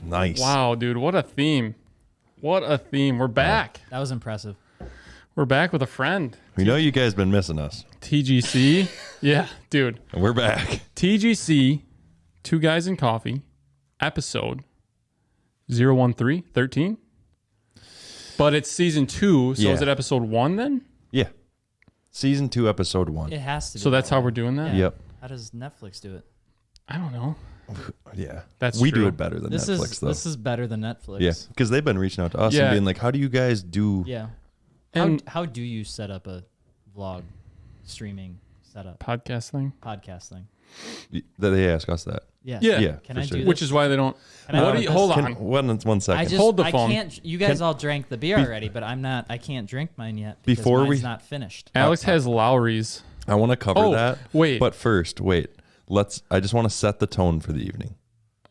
Nice. Wow, dude, what a theme. What a theme. We're back. That was impressive. We're back with a friend. We know you guys been missing us. TGC. Yeah, dude. We're back. TGC, Two Guys and Coffee, episode 013. But it's season 2, so is it episode 1 then? Yeah. Season 2, episode 1. It has to be. So that's how we're doing that? Yeah. Yep. How does Netflix do it? I don't know. Yeah. We do it better than Netflix, though. This is better than Netflix. Yeah, because they've been reaching out to us and being like, how do you guys do... Yeah. And how do you set up a vlog streaming setup? podcast thing? Podcast thing. That they ask us that. Yeah. Yeah, Can for I sure. do this? Which is why they don't... Can hold on. One second. Hold the phone. I can't. You guys all drank the beer already, but I'm not. I can't drink mine yet because Before mine's not finished. Alex has Lowry's. I want to cover that. Wait. But first, I just want to set the tone for the evening.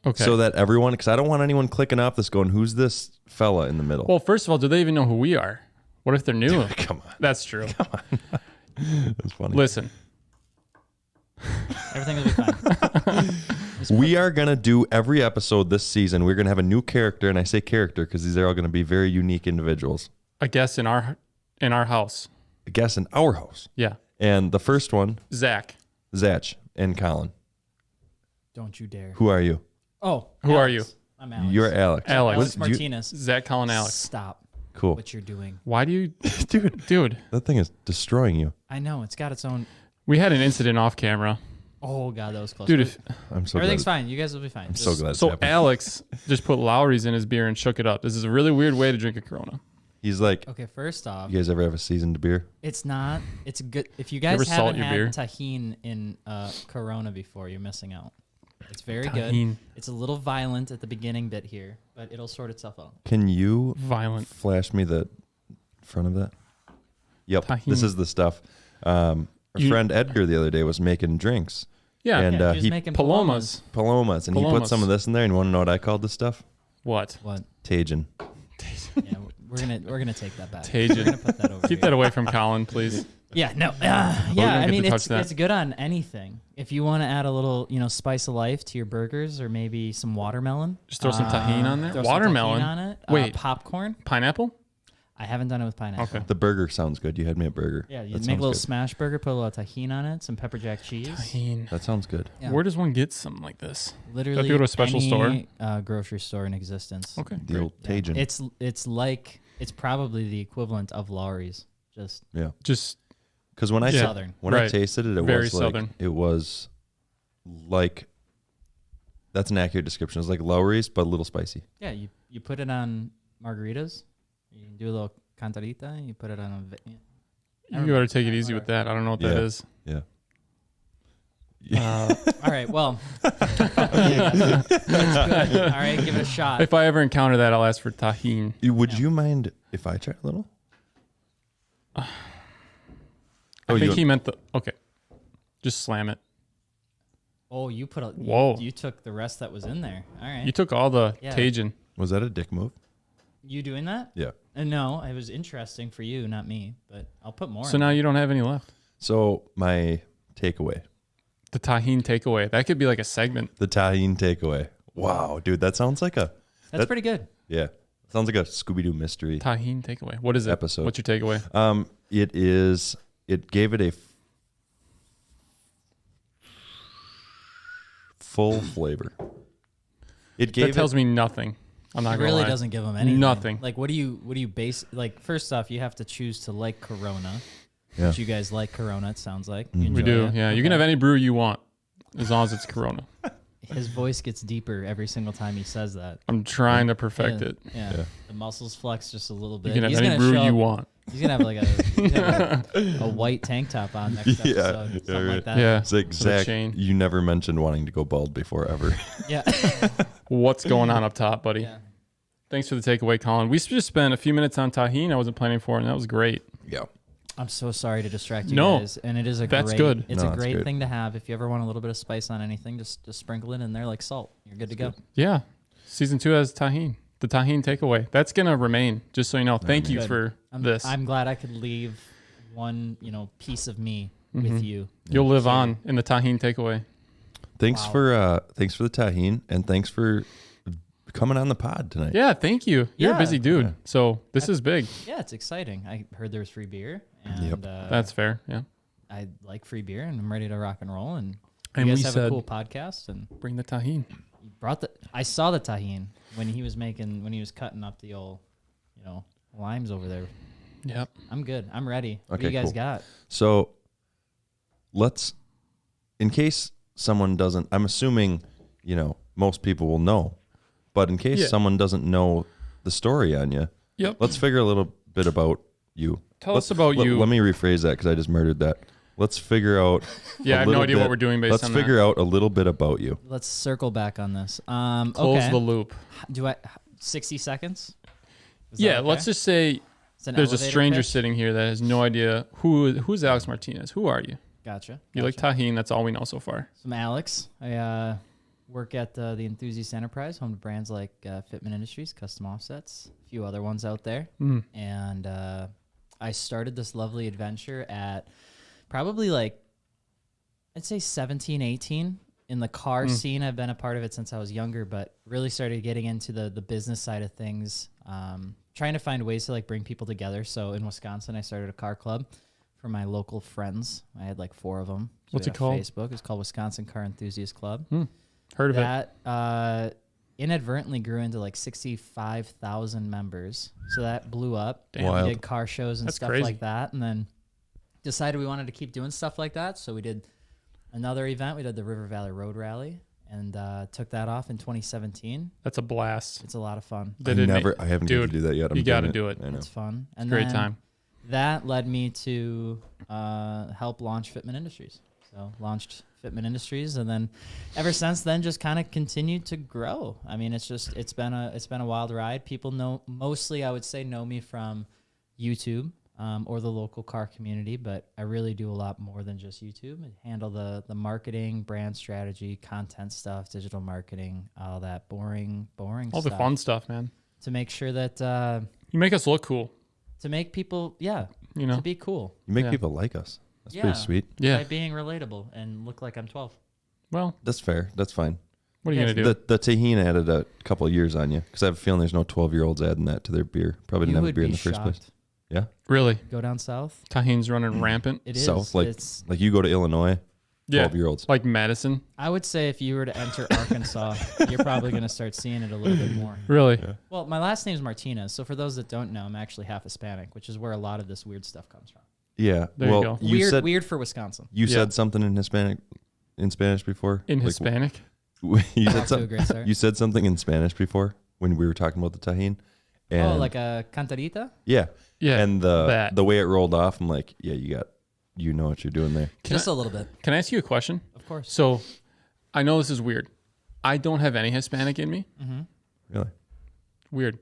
Okay. So that everyone, because I don't want anyone clicking off this going, who's this fella in the middle? Well, first of all, do they even know who we are? What if they're new? Come on. That's true. That's funny. Listen. Everything will be fine. We are going to do every episode this season. We're going to have a new character. And I say character because these are all going to be very unique individuals. A guest in our house. A guest in our house. Yeah. And the first one, Zach. Zach and Colin. Don't you dare. Who are you? Oh. Who are you? I'm Alex. You're Alex. Alex Martinez. Zach, Colin, Alex. Stop. Cool. What you're doing. Why do you... Dude. That thing is destroying you. I know. It's got its own... We had an incident off camera. Oh, God, that was close. Dude, I'm so Everything's glad. fine. You guys will be fine. I'm so glad it's So happening. Alex just put Lowry's in his beer and shook it up. This is a really weird way to drink a Corona. He's like, Okay, first off, you guys ever have a seasoned beer? it's not... It's good... If you ever guys salt haven't your had beer? tajin in Corona before, you're missing out. It's very Tajin. good. It's a little violent at the beginning bit here, but it'll sort itself out. Can you Violent. flash me the front of that? Yep. Tajin. This is the stuff. Our friend Edgar the other day was making drinks. Yeah. And He was he making Palomas. Palomas, and he put some of this in there. And you want to know what I called this stuff? What? What? Tajin. Yeah, we're gonna take that back. Tajin. We're gonna put that over Keep here. that away from Colin, please. Yeah, no. don't Yeah, get I to mean, touch that. it's good on anything. If you want to add a little, spice of life to your burgers, or maybe some watermelon. Just throw some tahini on there. Throw some Watermelon. tahini on it. Wait. Popcorn. Pineapple? I haven't done it with pineapple. Okay. The burger sounds good. You had me a burger. Yeah, you That make a sounds little good. smash burger, put a little tahini on it, some pepper jack cheese. Tahini. That sounds good. Yeah. Where does one get something like this? Literally, Do I have to go to a special any, grocery store in existence. Okay. The old Tajin. It's probably the equivalent of Lowry's. Just yeah. Just Because when I Yeah. Southern. when I Right. tasted it, Very southern. it was like that's an accurate description. It was like Lowry's, but a little spicy. Yeah, you put it on margaritas. You can do a little cantarita. You put it on a. you better take it easy with that. I don't know what that is. Yeah. All right. Well. That's good. All right. Give it a shot. If I ever encounter that, I'll ask for tahini. Would you mind if I try a little? I think he meant the... Okay. Just slam it. Oh, you put a. Whoa. You took the rest that was in there. All right. You took all the Yeah. Tajin. Was that a dick move? You doing that? Yeah. No, it was interesting for you, not me. But I'll put more. So in now there. you don't have any left. So my takeaway, The tahini takeaway. That could be like a segment. the tahini takeaway. Wow, dude, that sounds like That's pretty good. yeah, sounds like a Scooby-Doo mystery. Tahini takeaway. What is it? Episode. What's your takeaway? It gave it a full flavor. It gave That tells me nothing. I'm not It gonna really lie. doesn't give them anything. Nothing. Like, what do you base? Like, first off, you have to choose to like Corona. Yeah. Which you guys like Corona. It sounds like you We enjoy do. it. Yeah. You can have any brew you want as long as it's Corona. his voice gets deeper every single time he says that. I'm trying to perfect it. Yeah. The muscles flex just a little bit. You can have any brew you want. He's gonna have like a white tank top on next episode, something like that. Yeah, It's like, Zach, you never mentioned wanting to go bald before ever. Yeah. What's going on up top, buddy? Yeah. Thanks for the takeaway, Colin. We just spent a few minutes on tajin. I wasn't planning for it, and that was great. Yeah. I'm so sorry to distract you No, guys, and it is that's good. It's No, a that's great good. thing to have if you ever want a little bit of spice on anything. Just sprinkle it in there like salt. You're good to go. Yeah, season 2 has tajin. The tajin takeaway. That's gonna remain. Just so you know. Thank you for this. I'm glad I could leave one piece of me with you. You'll live on in the tajin takeaway. Thanks for the tajin, and thanks for coming on the pod tonight. Yeah, thank you. You're a busy dude, Yeah. so this is big. Yeah, it's exciting. I heard there was free beer, and That's fair. Yeah, I like free beer, and I'm ready to rock and roll. And And you we guys have said- a cool podcast, and bring the tajin. you brought I saw the tajin when he was cutting up the old, limes over there. Yep. I'm good. I'm ready. What do Okay, you guys cool. got? So in case someone doesn't, I'm assuming, most people will know, but in case someone doesn't know the story on you, Yep. let's figure a little bit about you. Tell us about you. Let me rephrase that because I just murdered that. Let's figure out. Yeah, I have no idea what we're doing based on that. Let's figure out a little bit about you. Let's circle back on this. Close Okay. the loop. Do I 60 seconds? Is that Yeah, okay? let's just say It's an there's a elevator stranger pitch? sitting here that has no idea who's Alex Martinez. Who are you? Gotcha. You like tajin? That's all we know so far. So I'm Alex. I work at the Enthusiast Enterprise, home to brands like Fitment Industries, Custom Offsets, a few other ones out there. And I started this lovely adventure at probably I'd say 17, 18. In the car scene, I've been a part of it since I was younger, but really started getting into the business side of things, trying to find ways to bring people together. So in Wisconsin, I started a car club for my local friends. I had 4 of them. So What's we it got called? Facebook. It's called Wisconsin Car Enthusiast Club. Heard of it? That inadvertently grew into 65,000 members. So that blew up. Damn. Wild. We did car shows and That's stuff crazy. like that. And then decided we wanted to keep doing stuff like that. So we did another event. We did the River Valley Road Rally and took that off in 2017. That's a blast. It's a lot of fun. I haven't got to do that yet. You got to do it. I know. It's fun. And Great then time. That led me to help launch Fitment Industries. So launched Fitment Industries, and then ever since then, just kind of continued to grow. I mean, it's been a wild ride. People know I would say know me from YouTube or the local car community, but I really do a lot more than just YouTube. I handle the marketing, brand strategy, content stuff, digital marketing, all that boring All stuff. the fun stuff, man. To make sure that You make us look cool. to make people You know. to be cool. You make Yeah. people like us. That's Yeah. pretty sweet. Yeah. By being relatable and look like I'm 12. Well, That's fair. That's fine. what are you Yes. gonna do? The tajin added a couple of years on you because I have a feeling there's no 12-year-olds adding that to their beer. Probably didn't You have a would beer in be the first place. shocked. Yeah. Really? Go down south. Tajin's running rampant. It is. South, like It's, you go to Illinois, Yeah. 12-year-olds. Like Madison. I would say if you were to enter Arkansas, you're probably going to start seeing it a little bit more. Really? Yeah. Well, my last name's Martinez, so for those that don't know, I'm actually half Hispanic, which is where a lot of this weird stuff comes from. Yeah. There you well, go. Weird for Wisconsin. You Yeah. said something in Spanish before. In Like, Hispanic? you said Off to a something. great start. You said something in Spanish before when we were talking about the tajin. And Oh, like a cantarita? yeah. Yeah. And that. the way it rolled off, I'm like, yeah, you know what you're doing there. Just a little bit, Can I ask you a question? of course. So, I know this is weird. I don't have any Hispanic in me. Really? Weird.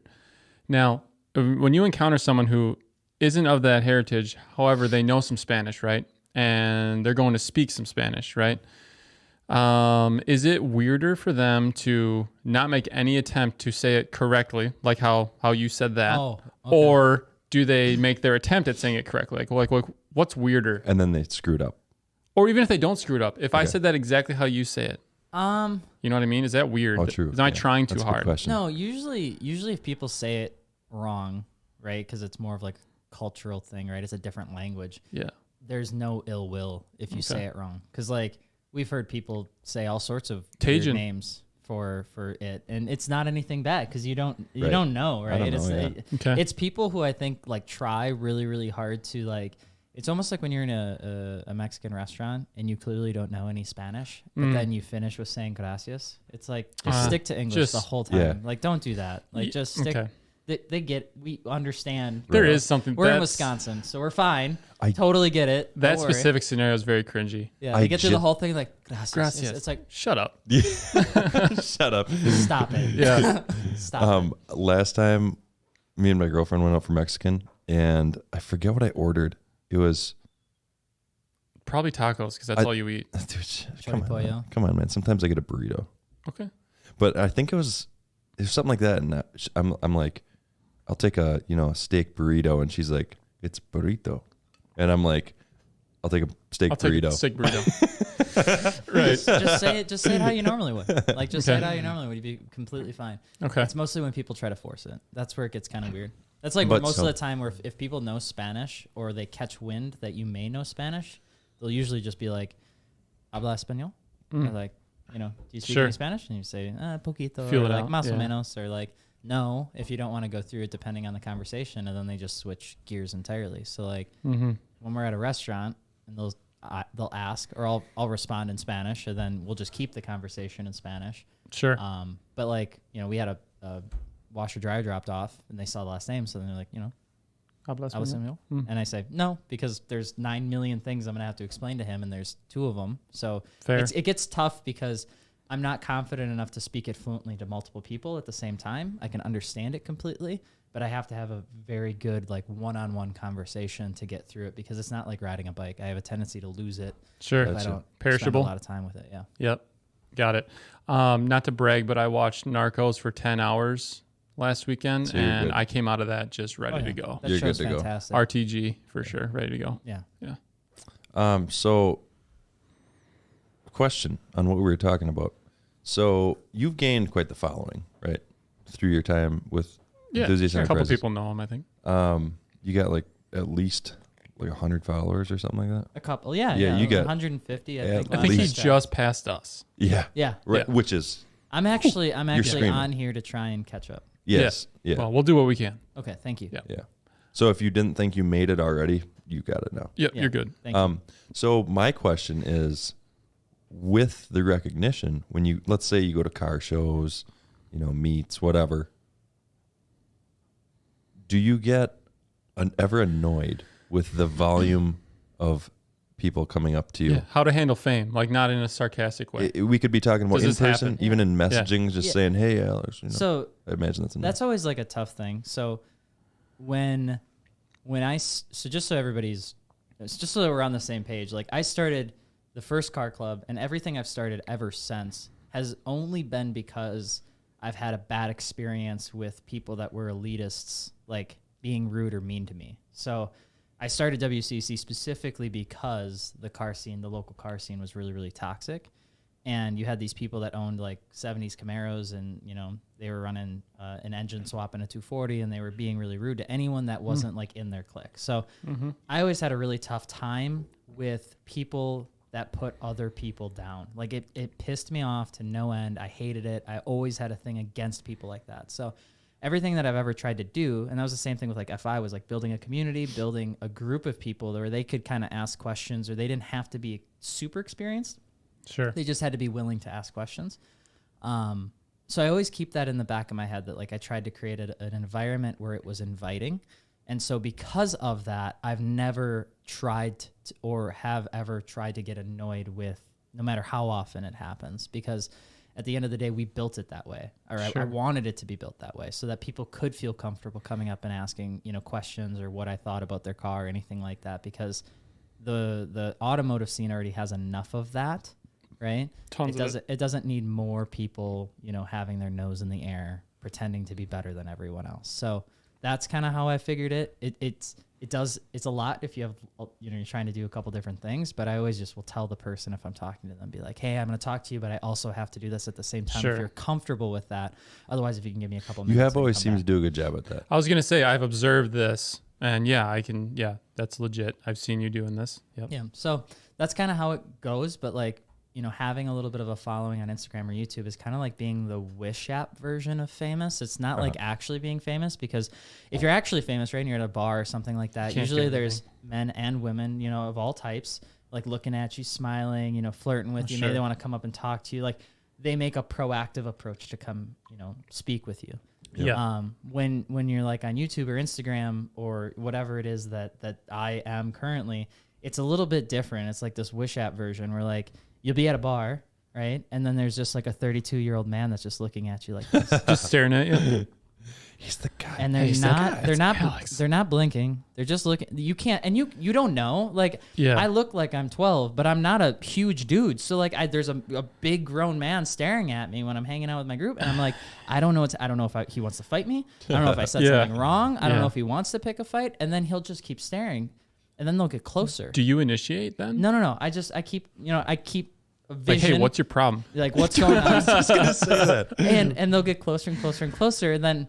Now, when you encounter someone who isn't of that heritage, however, they know some Spanish, right? And they're going to speak some Spanish, right? Is it weirder for them to not make any attempt to say it correctly, like how you said that? Oh, okay. Or do they make their attempt at saying it correctly? Like what's weirder? And then they screwed up. Or even if they don't screw it up, if I said that exactly how you say it, you know what I mean? Is that weird? Oh, true. Am I Yeah. trying too That's a good hard? question. No, usually if people say it wrong, right, because it's more of like a cultural thing, right? It's a different language. Yeah. There's no ill will if you say it wrong, because we've heard people say all sorts of Tajin. weird names for it, and it's not anything bad because you don't Right. know, right? I don't know, Okay. It's people who I think try really really hard to it's almost like when you're in a Mexican restaurant and you clearly don't know any Spanish, but then you finish with saying gracias. It's like, just stick to English the whole time. Yeah. Like, don't do that. Like, just stick. Okay. We understand. There is something. We're in Wisconsin, so we're fine. I totally get it. That specific scenario is very cringy. Yeah, they get through the whole thing like, gracias. It's like, shut up. Shut up. Stop it. Yeah. Stop it. Last time, me and my girlfriend went out for Mexican, and I forget what I ordered. It was probably tacos because that's all you eat. Pollo. Come on, man. Sometimes I get a burrito. Okay. But I think it was something like that, and I'm like, I'll take a steak burrito, and she's like, it's burrito, and I'm like, I'll take a steak burrito. Steak burrito. Right. Just say it how you normally would. Like, say it how you normally would. You'd be completely fine. Okay. It's mostly when people try to force it. That's where it gets kind of weird. That's like most of the time where if people know Spanish or they catch wind that you may know Spanish, they'll usually just be like, habla español? Or like, do you speak any Spanish? And you say, poquito, Feel or it like out. más o menos, or like, no, if you don't want to go through it depending on the conversation, and then they just switch gears entirely. So like when we're at a restaurant and they'll ask, or I'll respond in Spanish, and then we'll just keep the conversation in Spanish. Sure. But like, we had a washer dryer dropped off and they saw the last name, so then they're like, Habla español? And I say no, because there's 9 million things I'm gonna have to explain to him, and there's 2 of them. So it gets tough because I'm not confident enough to speak it fluently to multiple people at the same time. I can understand it completely, but I have to have a very good like one-on-one conversation to get through it, because it's not like riding a bike. I have a tendency to lose it. Sure. If I don't Perishable. spend a lot of time with it. Yeah. Yep. Got it. Not to brag, but I watched Narcos for 10 hours last weekend, So and good. I came out of that just ready to go. That You're show's good to go. fantastic. RTG for sure, ready to go. Yeah. Yeah. So, question on what we were talking about. So you've gained quite the following, right, through your time with Enthusiast a couple Enterprises. people know him, I think. You got like at least like 100 followers or something like that. A couple. Yeah. You got 150. I at think. I think he least. just passed us. Yeah. Yeah. Right. Yeah. Which is I'm actually screaming. on here to try and catch up. yes. Yeah. Well, we'll do what we can. Okay. Thank you. Yeah. Yeah. So if you didn't think you made it already, you got it now. Yep, Yeah. you're good. Thank you. So my question is, with the recognition, when you, let's say you go to car shows, meets, whatever, do you get ever annoyed with the volume of people coming up to you? Yeah. How to handle fame, like not in a sarcastic way. We could be talking about Does in this person, happen? even in messaging, just Yeah. saying, "Hey, Alex." So I imagine that's annoying. that's always like a tough thing. So when just so everybody's, just so that we're on the same page, like I started the first car club, and everything I've started ever since has only been because I've had a bad experience with people that were elitists, like being rude or mean to me. So I started WCC specifically because the local car scene was really, really toxic. And you had these people that owned like 70s Camaros, and they were running an engine swap in a 240, and they were being really rude to anyone that wasn't like in their clique. So I always had a really tough time with people that put other people down. Like it pissed me off to no end. I hated it. I always had a thing against people like that. So everything that I've ever tried to do, and that was the same thing with like FI, was like building a community, building a group of people where they could kind of ask questions, or they didn't have to be super experienced. Sure. They just had to be willing to ask questions. So I always keep that in the back of my head, that like I tried to create an environment where it was inviting. And so because of that, I've never tried to, or have ever tried to get annoyed with, no matter how often it happens, because at the end of the day, we built it that way. Or I wanted it to be built that way so that people could feel comfortable coming up and asking, questions or what I thought about their car or anything like that, because the automotive scene already has enough of that. Right? Tons of it. It doesn't need more people, having their nose in the air, pretending to be better than everyone else. So that's kind of how I figured it. It's a lot if you have, you're trying to do a couple different things, but I always just will tell the person if I'm talking to them, be like, hey, I'm going to talk to you, but I also have to do this at the same time. Sure. If you're comfortable with that. Otherwise, if you can give me a couple minutes. You have I always can seemed come to do a good job at that. I was going to say, I've observed this, and that's legit. I've seen you doing this. Yep. Yeah. So that's kind of how it goes. But like, having a little bit of a following on Instagram or YouTube is kind of like being the Wish app version of famous. It's not like actually being famous, because if you're actually famous, right, and you're at a bar or something like that, usually there's men and women, of all types, like looking at you, smiling, flirting with you. Sure. Maybe they want to come up and talk to you. Like they make a proactive approach to come, speak with you. Yeah. When you're like on YouTube or Instagram or whatever it is that I am currently, it's a little bit different. It's like this Wish app version where like you'll be at a bar, right? And then there's just like a 32-year-old man that's just looking at you like this. Just staring at you. He's the guy. And they're not blinking. They're just looking. You can't, and you don't know. Like, I look like I'm 12, but I'm not a huge dude. So like, there's a big grown man staring at me when I'm hanging out with my group, and I'm like, I don't know if he wants to fight me. I don't know if I said something wrong. I don't know if he wants to pick a fight, and then he'll just keep staring, and then they'll get closer. Do you initiate then? No. I keep a vision. Like, hey, what's your problem? Like, what's going on? I was just gonna say that. and they'll get closer and closer and closer, and then,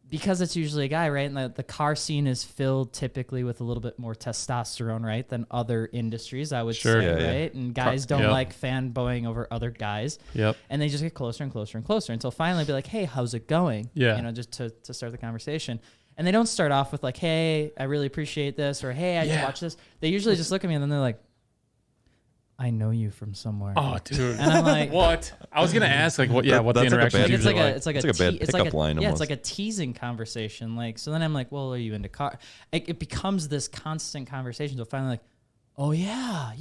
because it's usually a guy, right? And the car scene is filled typically with a little bit more testosterone, right, than other industries, I would say, right? And guys don't like fanboying over other guys. Yep. And they just get closer and closer and closer until finally be like, hey, how's it going? Yeah. Just to start the conversation. And they don't start off with like, hey, I really appreciate this, or hey, I just watched this. They usually just look at me and then they're like, I know you from somewhere. Oh, dude. And I'm like, what? I was gonna ask, like, what? Yeah, what the interaction bad- usually like? it's like a bad pickup line. Yeah, Almost. it's like a teasing conversation. Like, so then I'm like, well, are you into car? It becomes this constant conversation. So finally, like, oh yeah.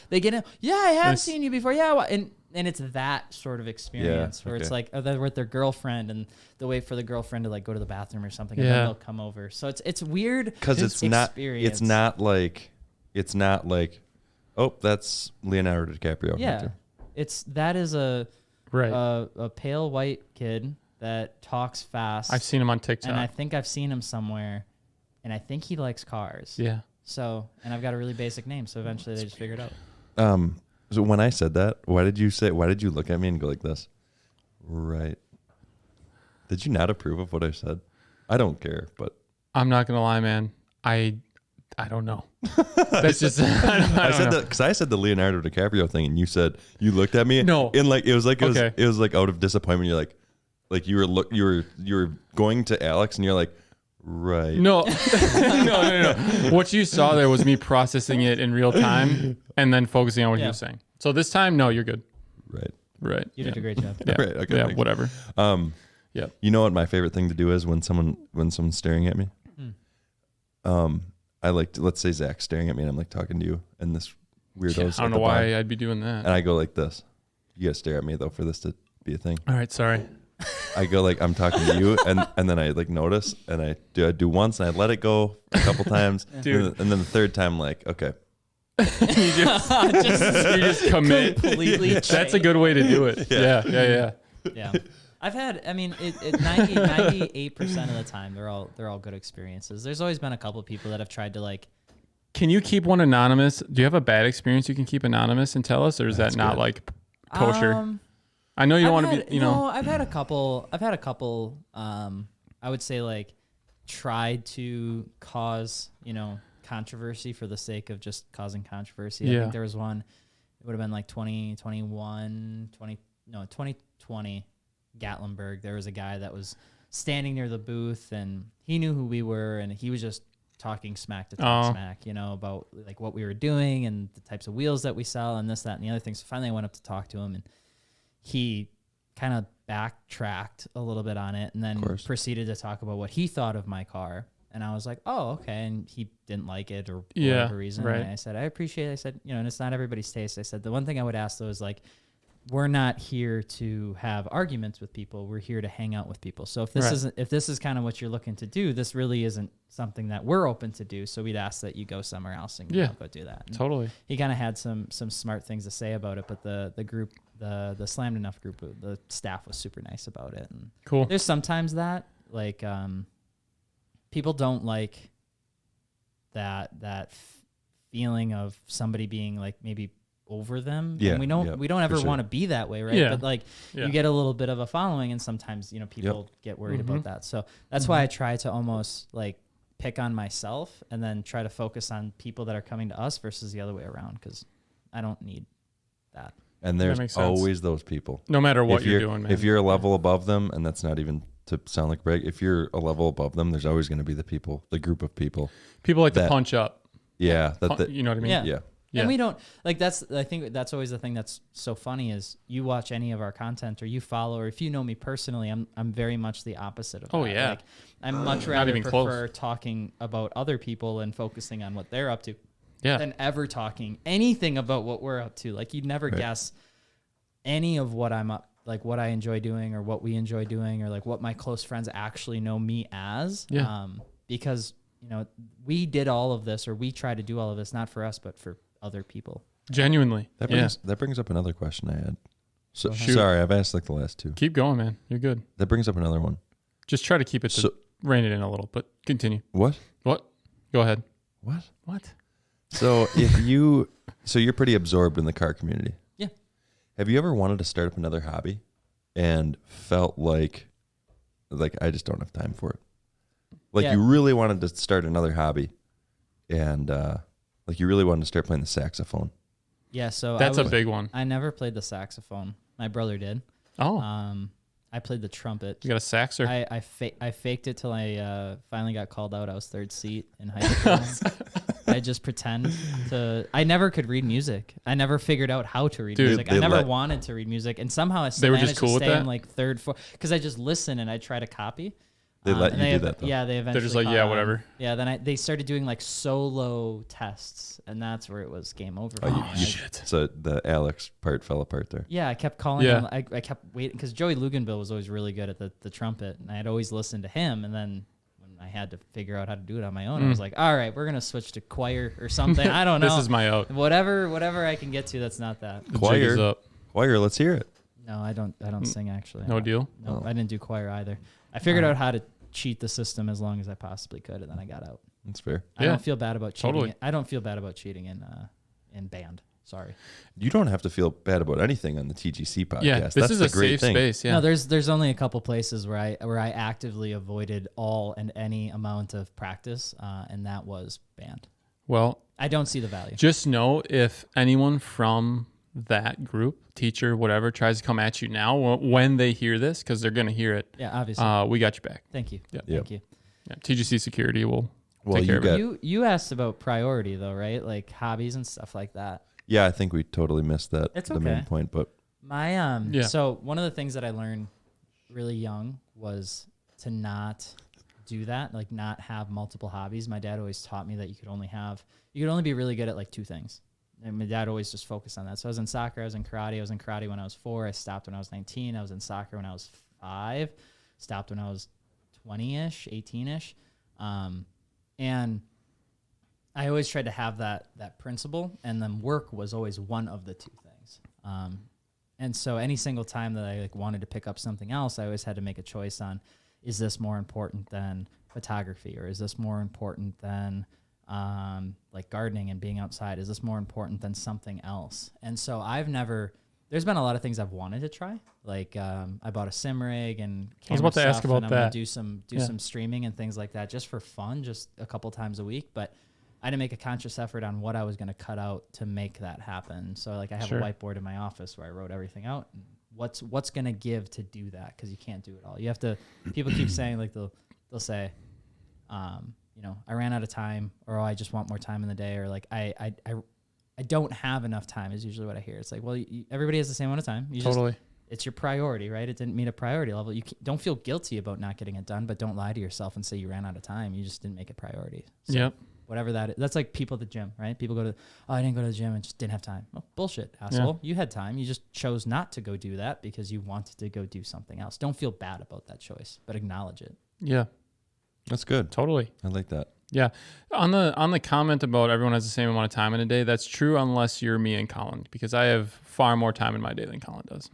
They get in. Yeah, I have seen you before. Yeah, and it's that sort of experience where it's like, they're with their girlfriend and they wait for the girlfriend to like go to the bathroom or something, and then they'll come over. So it's weird because it's not like. Oh, that's Leonardo DiCaprio. Yeah, that is a pale white kid that talks fast. I've seen him on TikTok, and I think I've seen him somewhere, and I think he likes cars. Yeah. So, and I've got a really basic name, so eventually they just figured it out. So when I said that, why did you look at me and go like this? Right. Did you not approve of what I said? I don't care, but I'm not gonna lie, man. I don't know. That's just I said that because I said the Leonardo DiCaprio thing, and you looked at me. No, and like it was like out of disappointment. You're like you were going to Alex, and you're like, right. No, no. What you saw there was me processing it in real time and then focusing on what you were saying. So this time, no, you're good. Right. You did a great job. Yeah. Right. Okay. Yeah. Thanks. Whatever. Yeah. You know what my favorite thing to do is when someone's staring at me. I like to, let's say Zach's staring at me and I'm like talking to you, and this weirdo's I don't know why I'd be doing that. And I go like this. You gotta stare at me though for this to be a thing. All right, sorry. I go like I'm talking to you, and then I like notice, and I do once, and I let it go a couple times, Dude. and then the third time, like, okay. you just commit completely. That's a good way to do it. Yeah. Yeah. I've had, 98% of the time, they're all good experiences. There's always been a couple of people that have tried to like. Can you keep one anonymous? Do you have a bad experience you can keep anonymous and tell us, or is that not good. Like kosher? I know you don't want to be, No, I've had a couple. I would say like tried to cause, controversy for the sake of just causing controversy. I think there was one. It would have been like 2020. Gatlinburg, there was a guy that was standing near the booth, and he knew who we were, and he was just talking smack, about like what we were doing and the types of wheels that we sell and this, that, and the other thing. So finally I went up to talk to him, and he kind of backtracked a little bit on it and then proceeded to talk about what he thought of my car. And I was like, oh, okay. And he didn't like it or for whatever reason. Right. And I said, I appreciate it. I said, and it's not everybody's taste. I said, the one thing I would ask though is like, we're not here to have arguments with people. We're here to hang out with people. So if this is kind of what you're looking to do, this really isn't something that we're open to do. So we'd ask that you go somewhere else and go do that. And totally. He kind of had some smart things to say about it, but the group, the Slammed Enough group, the staff was super nice about it. And cool. There's sometimes that like people don't like that feeling of somebody being like maybe over them. Yeah. And we don't ever want to be that way, right? Yeah. But like you get a little bit of a following, and sometimes, people get worried about that. So that's why I try to almost like pick on myself and then try to focus on people that are coming to us versus the other way around, because I don't need that. And That there's makes sense. always those people. No matter what If you're doing, man. If you're a level above them, and that's not even to sound like a brag, if you're a level above them, there's always going to be the group of people. People like to that- punch up. Yeah. You know what I mean? Yeah. Yeah. Yeah. And we don't I think that's always the thing that's so funny is you watch any of our content or you follow, or if you know me personally, I'm very much the opposite of Oh, that. yeah. Like I'm much rather even prefer talking about other people and focusing on what they're up to Yeah. than ever talking anything about what we're up to. Like you'd never Right. guess any of what I'm up, like what I enjoy doing or what we enjoy doing or like what my close friends actually know me as. Yeah. Because, we did all of this, or we try to do all of this, not for us, but for other people. Genuinely. That brings up another question I had. So, Shoot. sorry, I've asked like the last two. Keep going, man. You're good. That brings up another one. Just try to keep it rein it in a little, but continue. What? What? Go ahead. What? What? So you're pretty absorbed in the car community. Yeah. Have you ever wanted to start up another hobby and felt like I just don't have time for it? Like Yeah. you really wanted to start another hobby and like you really wanted to start playing the saxophone. Yeah. So That's a big one. I never played the saxophone. My brother did. Oh, I played the trumpet. you got a saxer? I faked it till I finally got called out. I was third seat in high school. I just pretend to. I never could read music. I never figured out how to read Dude, music. I never wanted to read music, and somehow I still They were managed just cool to with stay that? in like third, fourth, because I just listen and I try to copy. They let and you do that though. Yeah, they eventually. They're just like, caught yeah, on. whatever. Yeah, then they started doing like solo tests, and that's where it was game over. for me. Shit. So the Alex part fell apart there. Yeah, I kept calling Yeah. him. I kept waiting because Joey Luganville was always really good at the trumpet, and I had always listened to him. And then when I had to figure out how to do it on my own, I was like, all right, we're gonna switch to choir or something. I don't know. This is my out. Whatever I can get to. That's not that. The jig Choir. is up. Choir, let's hear it. No, I don't sing actually. No deal? No, Oh. I didn't do choir either. I figured out how to cheat the system as long as I possibly could, and then I got out. That's fair. I Yeah. don't feel bad about cheating. Totally. I don't feel bad about cheating in band. Sorry. You don't have to feel bad about anything on the TGC podcast. Yeah, this That's is the a great safe thing. space. Yeah. No, there's only a couple places where I actively avoided all and any amount of practice, and that was band. Well, I don't see the value. just know if anyone from that group, teacher, whatever, tries to come at you now when they hear this, because they're going to hear it, Yeah, obviously. we got your back. Thank you. Yeah. Thank you. Yeah. TGC security will Well, take care you of it. got- You asked about priority though, right? Like hobbies and stuff like that. Yeah, I think we totally missed that. It's the main okay. point, but My Yeah. So one of the things that I learned really young was to not do that, like not have multiple hobbies. My dad always taught me that you could only be really good at like two things. And my dad always just focused on that. So I was in soccer, I was in karate. I was in karate when I was 4. I stopped when I was 19. I was in soccer when I was 5. Stopped when I was 20-ish, 18-ish. And I always tried to have that principle, and then work was always one of the two things. And so any single time that I like wanted to pick up something else, I always had to make a choice on, is this more important than photography, or is this more important than like gardening and being outside? Is this more important than something else? And so there's been a lot of things I've wanted to try. Like I bought a sim rig and I was about to camera ask stuff, about and I'm gonna that. do some streaming and things like that just for fun, just a couple times a week. But I had to make a conscious effort on what I was going to cut out to make that happen. So like I have Sure. a whiteboard in my office where I wrote everything out. And what's going to give to do that? Because you can't do it all. You have to. People keep saying like they'll say, I ran out of time, or I just want more time in the day, or like I don't have enough time is usually what I hear. It's like, well, everybody has the same amount of time. Totally. It's your priority, right? It didn't meet a priority level. Don't feel guilty about not getting it done, but don't lie to yourself and say you ran out of time. You just didn't make it priority. So Yep. whatever that is. That's like people at the gym, right? People go to, I didn't go to the gym and just didn't have time. Well, bullshit, asshole. You had time. You just chose not to go do that because you wanted to go do something else. Don't feel bad about that choice, but acknowledge it. Yeah. that's good. Totally. I like that. Yeah. On the comment about everyone has the same amount of time in a day, that's true unless you're me and Colin, because I have far more time in my day than Colin does.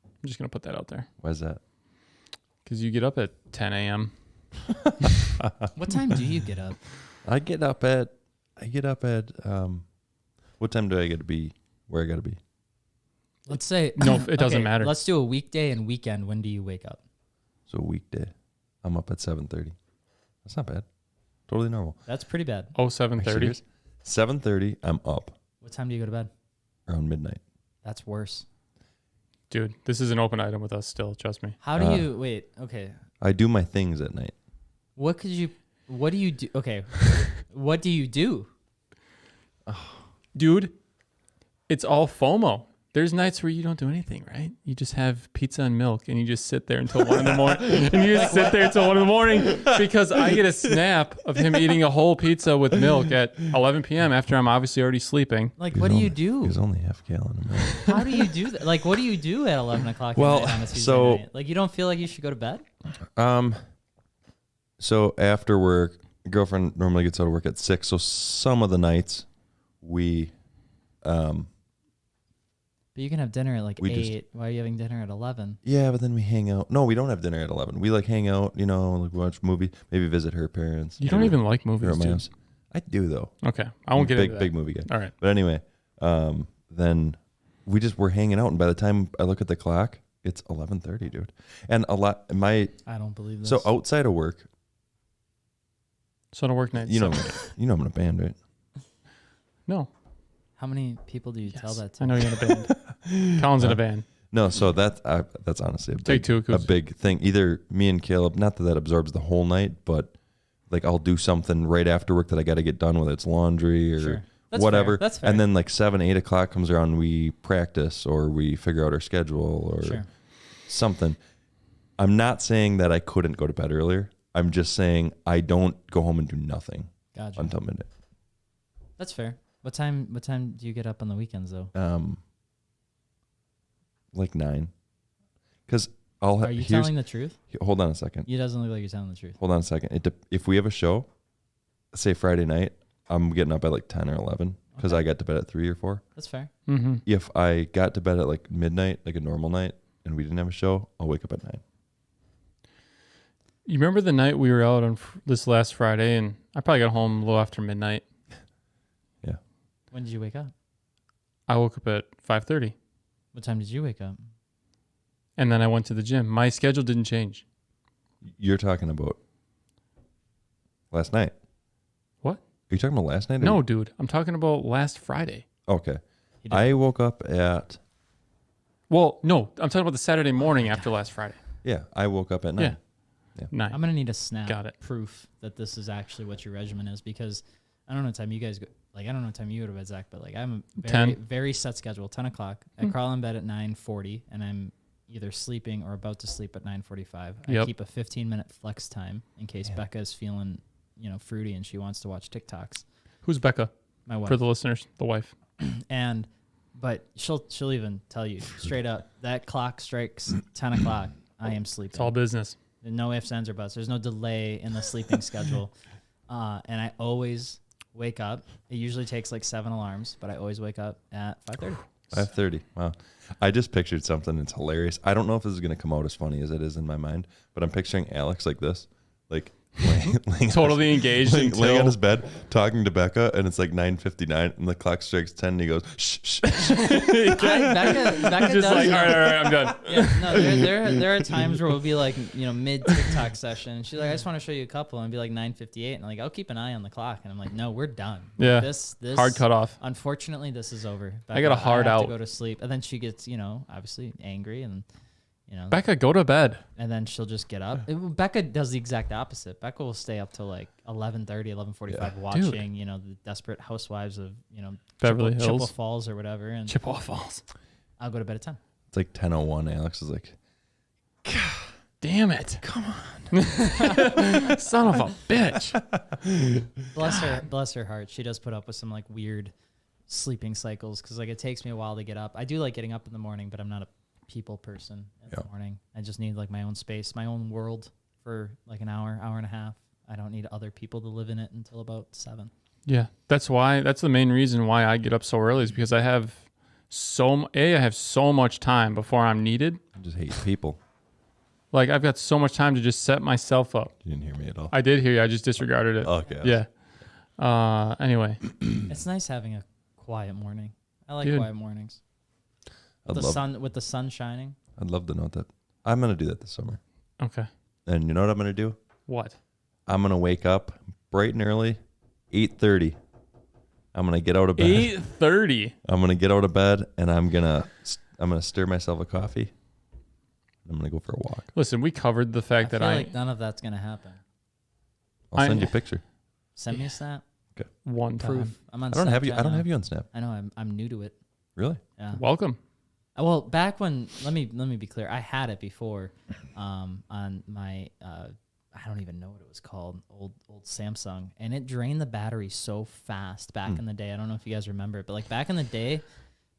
I'm just going to put that out there. Why is that? Because you get up at 10 a.m. What time do you get up? I get up at what time do I get to be where I got to be? Let's say. No, it doesn't matter. Let's do a weekday and weekend. When do you wake up? So weekday, I'm up at 7:30. That's not bad. Totally normal. That's pretty bad. Oh, 7:30. 7:30, I'm up What time do you go to bed? around midnight. That's worse. Dude, this is an open item with us still. Trust me. How do you wait? Okay. I do my things at night. What do you do? Okay. What do you do? Dude, it's all FOMO. There's nights where you don't do anything, right? You just have pizza and milk, and you just sit there until 1 in the morning. And you just sit there until 1 in the morning because I get a snap of him eating a whole pizza with milk at 11 p.m. after I'm obviously already sleeping. Like, what do you do? He's only half gallon of milk. How do you do that? Like, what do you do at 11 o'clock Well, at night on a Tuesday so- night? Like, you don't feel like you should go to bed? So after work, girlfriend normally gets out of work at 6. So some of the nights we, But you can have dinner at like We 8. Why are you having dinner at 11? yeah, but then we hang out. No, we don't have dinner at 11. We like hang out, you know, like watch a movie, maybe visit her parents. You don't maybe even like her movies, at my dude. house. I do though. Okay. I won't get big, into that. big movie guy. All right. But anyway, then we're hanging out, and by the time I look at the clock, it's 11:30, dude. And I don't believe this. so outside of work, So to work nights. you know, so- I'm in a band, right? No. How many people do you tell Yes. that to? I know you're in a band. Colin's in a band. No, so that's honestly a big, Take two a acoustics. big thing. Either me and Caleb, not that absorbs the whole night, but like I'll do something right after work that I got to get done, whether it's laundry or Sure. That's whatever. fair. That's fair. And then like 7, 8 o'clock comes around, we practice or we figure out our schedule or Sure. something. I'm not saying that I couldn't go to bed earlier. I'm just saying I don't go home and do nothing Gotcha. until midnight. That's fair. What time do you get up on the weekends though? Like 9. Because I'll Are you telling the truth? hold on a second. It doesn't look like you're telling the truth. Hold on a second. If we have a show, say Friday night, I'm getting up at like 10 or 11 because Okay. I got to bed at 3 or 4. That's fair. Mm-hmm. If I got to bed at like midnight, like a normal night, and we didn't have a show, I'll wake up at 9. You remember the night we were out on this last Friday, and I probably got home a little after midnight. Yeah. When did you wake up? I woke up at 5:30, What time did you wake up? and then I went to the gym. My schedule didn't change. You're talking about last night. What? Are you talking about last night? or- No, dude. I'm talking about last Friday. Okay. You did. I woke up at, Well, no. I'm talking about the Saturday morning after last Friday. I woke up at 9. Yeah. Yeah. 9. I'm gonna need a snap Got it. proof that this is actually what your regimen is, because I don't know what time you guys go. Like, I don't know what time you go to bed, Zach, but like I'm a very 10. very set schedule. 10 o'clock. I crawl in bed at 9:40, and I'm either sleeping or about to sleep at 9:45. I Yep. keep a 15-minute flex time in case Yeah. Becca is feeling, fruity and she wants to watch TikToks. Who's Becca? My wife. For the listeners, the wife. But she'll even tell you straight up that clock strikes 10 o'clock. I am sleeping. It's all business. No ifs, ands, or buts. There's no delay in the sleeping schedule. And I always wake up. It usually takes like 7 alarms, but I always wake up at 5:30. 5:30. Wow. I just pictured something. It's hilarious. I don't know if this is going to come out as funny as it is in my mind, but I'm picturing Alex like this, like laying Totally engaged laying on until his bed, talking to Becca, and it's like 9:59, and the clock strikes 10, and he goes, shh, shh, shh. Becca just does. like, all right, I'm done. Yeah, no, there are times where we'll be like, mid TikTok session. And she's like, I just want to show you a couple. And it'll be like 9:58. And like, I'll keep an eye on the clock. And I'm like, no, we're done. Yeah. This Hard cutoff. Unfortunately, this is over. I got a hard have out. to go to sleep. And then she gets, obviously angry and, Becca, go to bed. and then she'll just get up. Becca does the exact opposite. Becca will stay up till like 11:30, 11:45 watching, the Desperate Housewives of, Beverly Chippewa Hills. Falls or whatever. And Chippewa Falls. I'll go to bed at 10. It's like 10:01. Alex is like, Damn it. Come on. Son of a bitch. Bless her heart. She does put up with some like weird sleeping cycles because like it takes me a while to get up. I do like getting up in the morning, but I'm not a people person in the morning. I just need like my own space, my own world for like an hour and a half. I don't need other people to live in it until about 7. Yeah. That's the main reason why I get up so early is because I have so much time before I'm needed. I just hate people. Like I've got so much time to just set myself up. You didn't hear me at all. I did hear you. I just disregarded it. Okay. Yeah. Anyway, It's nice having a quiet morning. I like Dude. quiet mornings. With the sun shining. I'd love to know that. I'm going to do that this summer. okay. And you know what I'm going to do? What? I'm going to wake up bright and early, 8:30, I'm gonna get out of bed. 8:30. I'm gonna get out of bed and I'm gonna stir myself a coffee. I'm gonna go for a walk. Listen, we covered the fact that feel like none of that's gonna happen. I'll send you a picture. Send me a snap. Okay. One time. Proof. I'm on. I don't have you. Snapchat I don't now. have you on Snap. I know. I'm new to it. Really? Yeah. Welcome. Well, back when let me be clear. I had it before, on my I don't even know what it was called, old Samsung, and it drained the battery so fast back in the day. I don't know if you guys remember it, but like back in the day,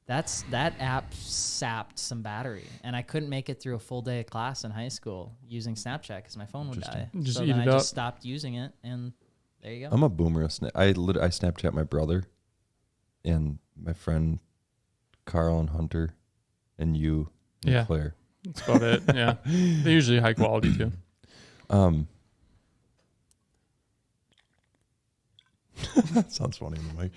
that app sapped some battery, and I couldn't make it through a full day of class in high school using Snapchat because my phone would die. Just so eat then it I up. just stopped using it, and there you go. I'm a boomer of Snap. I Snapchat my brother, and my friend Carl and Hunter, and you, and Claire. That's about it. Yeah. They're usually high quality too. That sounds funny in the mic.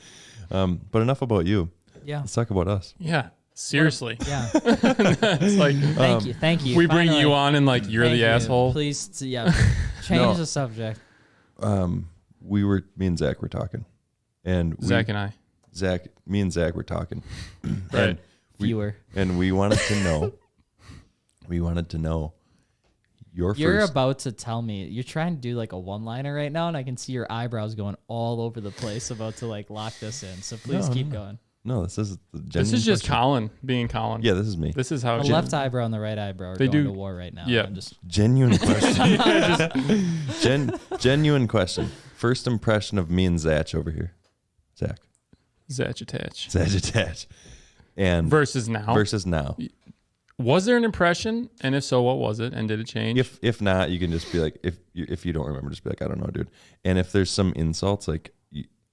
But enough about you. Yeah. Let's talk about us. Yeah. Seriously. Yeah. It's like Thank you. we bring Finally. you on and like you're Thank the you. asshole. Please, change the subject. Me and Zach were talking, and Zach and I. me and Zach were talking, Right. Viewer. and we wanted to know. We wanted to know your You're first. about to tell me you're trying to do like a one-liner right now, and I can see your eyebrows going all over the place, about to like lock this in. So please keep going. No, this is the This is just question. Colin being Colin. Yeah, this is me. This is how The left eyebrow and the right eyebrow are They going do- to war right now. yeah. I'm just Genuine question. Genuine question. First impression of me and Zach over here. Zach. Zach attach. Zach attach. And Versus now. Was there an impression? And if so, what was it? And did it change? If not, you can just be like, if you don't remember, just be like, I don't know, dude. And if there's some insults, like,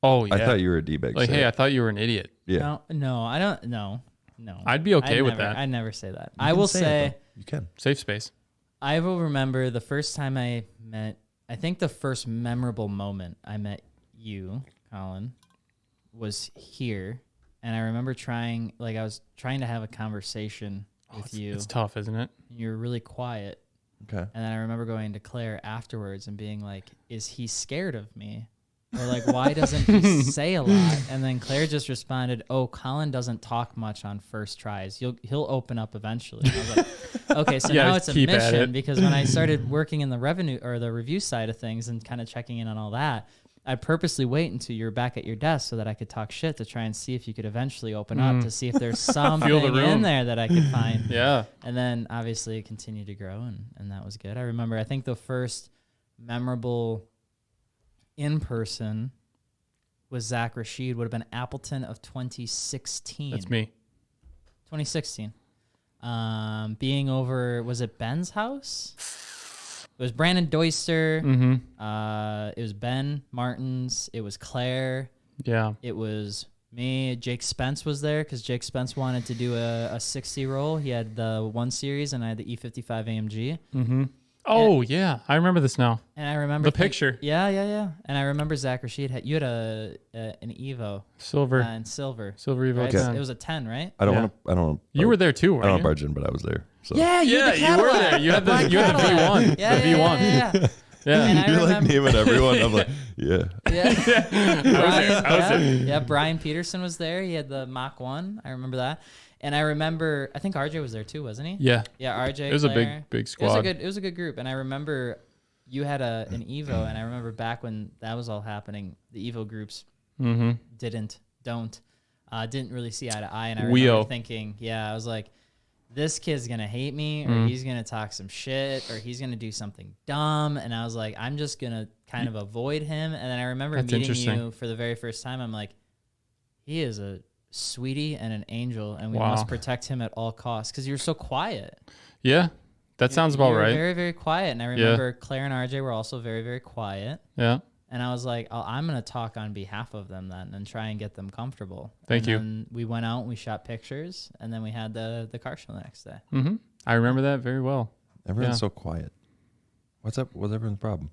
oh, yeah. I thought you were a D-bag. Like, hey, I thought you were an idiot. Yeah. no, I don't. No. I'd be okay with that. I never say that. You I can will it, say though. You can. Safe space. I will remember the first time I met. I think the first memorable moment I met you, Colin, was here, and I remember I was trying to have a conversation with you. It's tough, isn't it? You were really quiet. Okay. And then I remember going to Claire afterwards and being like, is he scared of me? Or like, why doesn't he say a lot? And then Claire just responded, oh, Colin doesn't talk much on first tries. He'll open up eventually. And I was like, okay, so Yeah, now it's a keep at mission, it. because when I started working in the revenue or the review side of things and kind of checking in on all that, I'd purposely wait until you're back at your desk so that I could talk shit to try and see if you could eventually open up, to see if there's something room. in there that I could find. Yeah. And then obviously it continued to grow, and that was good. I remember, I think the first memorable in person was Zach Rashid, would have been Appleton of 2016. That's me. 2016. Being over, was it Ben's house? It was Brandon Doyster. Mm-hmm. It was Ben Martins. It was Claire. Yeah. It was me. Jake Spence was there because Jake Spence wanted to do a 60 roll. He had the 1 Series and I had the E55 AMG. Mm-hmm. Oh, yeah. I remember this now. And I remember The picture. Yeah. And I remember Zach Rashid you had an Evo Silver. and silver. Silver Evo Right? 10. It was a 10, right? I don't Yeah. want to. I don't want. You were there too, I don't weren't barge in, but I was there. So. Yeah, you? Yeah, you were there. You had the V1. Yeah, The V1. Yeah. Yeah. And I You're like remember- naming everyone. I'm like, yeah. Yeah. I was there. Yeah, Brian Peterson was there. He had the Mach 1. I remember that. And I remember, I think RJ was there too, wasn't he? Yeah. Yeah, RJ. It was a Claire. big squad. It was a good group. And I remember you had an Evo, and I remember back when that was all happening, the Evo groups Mm-hmm. didn't really see eye to eye. And I remember thinking, I was like, this kid's going to hate me, or he's going to talk some shit, or he's going to do something dumb. And I was like, I'm just going to kind of avoid him. And then I remember meeting you for the very first time. I'm like, he is a sweetie and an angel, and we must protect him at all costs, because you're so quiet. Yeah. That sounds about you were right. very, very quiet. And I remember Claire and RJ were also very, very quiet. Yeah. And I was like, I'm going to talk on behalf of them then and try and get them comfortable. Thank you. And we went out and we shot pictures, and then we had the car show the next day. Mm-hmm. I remember that very well. Everyone's so quiet. What's up? What's everyone's problem?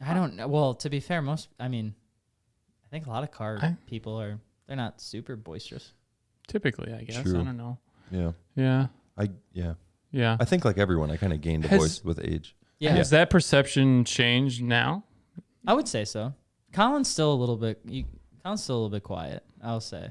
I don't know. Well, to be fair, I think a lot of people they're not super boisterous. Typically, I guess. True. I don't know. Yeah. Yeah. Yeah. I think like everyone, I kind of gained a voice with age. Yeah. Has that perception changed now? I would say so. Colin's still a little bit, Colin's still a little bit quiet, I'll say.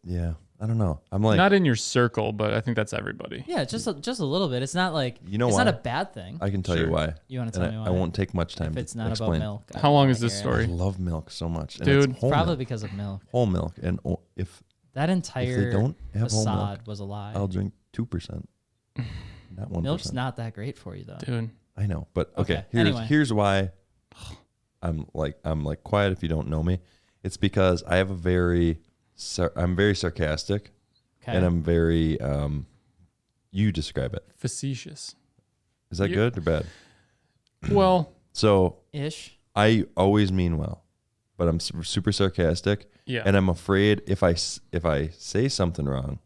Yeah, I don't know. I'm like, not in your circle, but I think that's everybody. Yeah, just a little bit. It's not like, you know, it's why? not a bad thing. I can tell you why. You want to tell me why? I won't take much time if to it's not explain. about milk. How long is this I story? love milk so much, and Dude. It's whole Probably milk. because of milk. Whole milk, and if That they entire don't have whole milk, facade was a lie. I'll drink 2%, not 1%. Milk's not that great for you, though. Dude. I know, but okay. Anyway. Here's why I'm like quiet if you don't know me. It's because I have I'm very sarcastic, Okay. and I'm very you describe it. Facetious. Is that good or bad? Well, So Ish. I always mean well, but I'm super sarcastic, yeah. and I'm afraid if I say something wrong,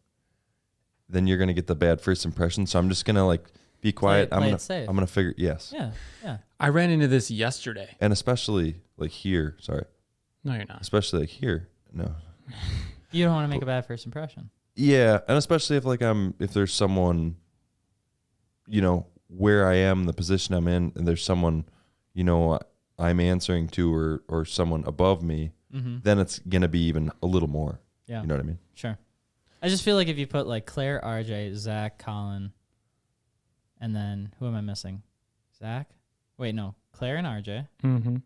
then you're gonna get the bad first impression. So I'm just gonna like be quiet. Play it safe. I'm gonna figure yes, Yeah. Yeah. I ran into this yesterday. and especially like here. Sorry, No, you're not. especially like here. No, You don't want to make a bad first impression. yeah, and especially if there's someone, you know, where I am, the position I'm in, and there's someone, you know, I'm answering to or someone above me, Mm-hmm. then it's gonna be even a little more. Yeah. You know what I mean? Sure. I just feel like if you put like Claire, RJ, Zach, Colin, and then who am I missing? Zach? Wait, no. Claire and RJ. Mm-hmm.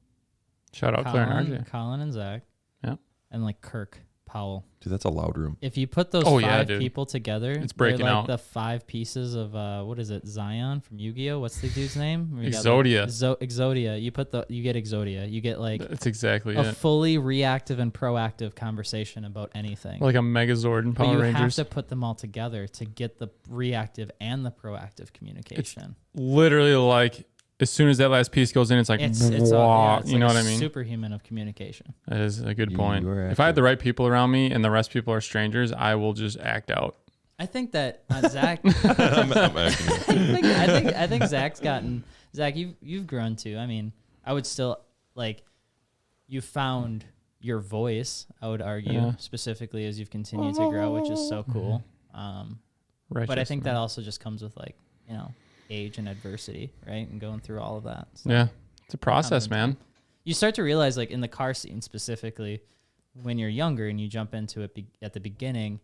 Shout out Claire and RJ. Colin and Zach. Yeah. And like Kirk Powell. Dude, that's a loud room. If you put those Oh, yeah, five dude. people together, It's breaking they're like out. the 5 pieces of what is it? Zion from Yu-Gi-Oh. What's the dude's name? We got, Exodia. Exodia. You get Exodia. You get like That's exactly a it. fully reactive and proactive conversation about anything. Like a Megazord in but Power you Rangers. have to put them all together to get the reactive and the proactive communication. Literally, like, as soon as that last piece goes in, it's like, It's wow. it's You like know a what I mean? Superhuman of communication. That is a good You point. are If I had the accurate. right people around me and the rest of people are strangers, I will just act out. I think that Zach. I'm acting. I think Zach's gotten. Zach, you've grown too. I mean, I would still like. You found your voice. I would argue Yeah. specifically as you've continued to grow, which is so cool. But I think that also just comes with like age and adversity, right? And going through all of that. So Yeah. It's a process, man. you start to realize, like in the car scene specifically, when you're younger and you jump into it at the beginning,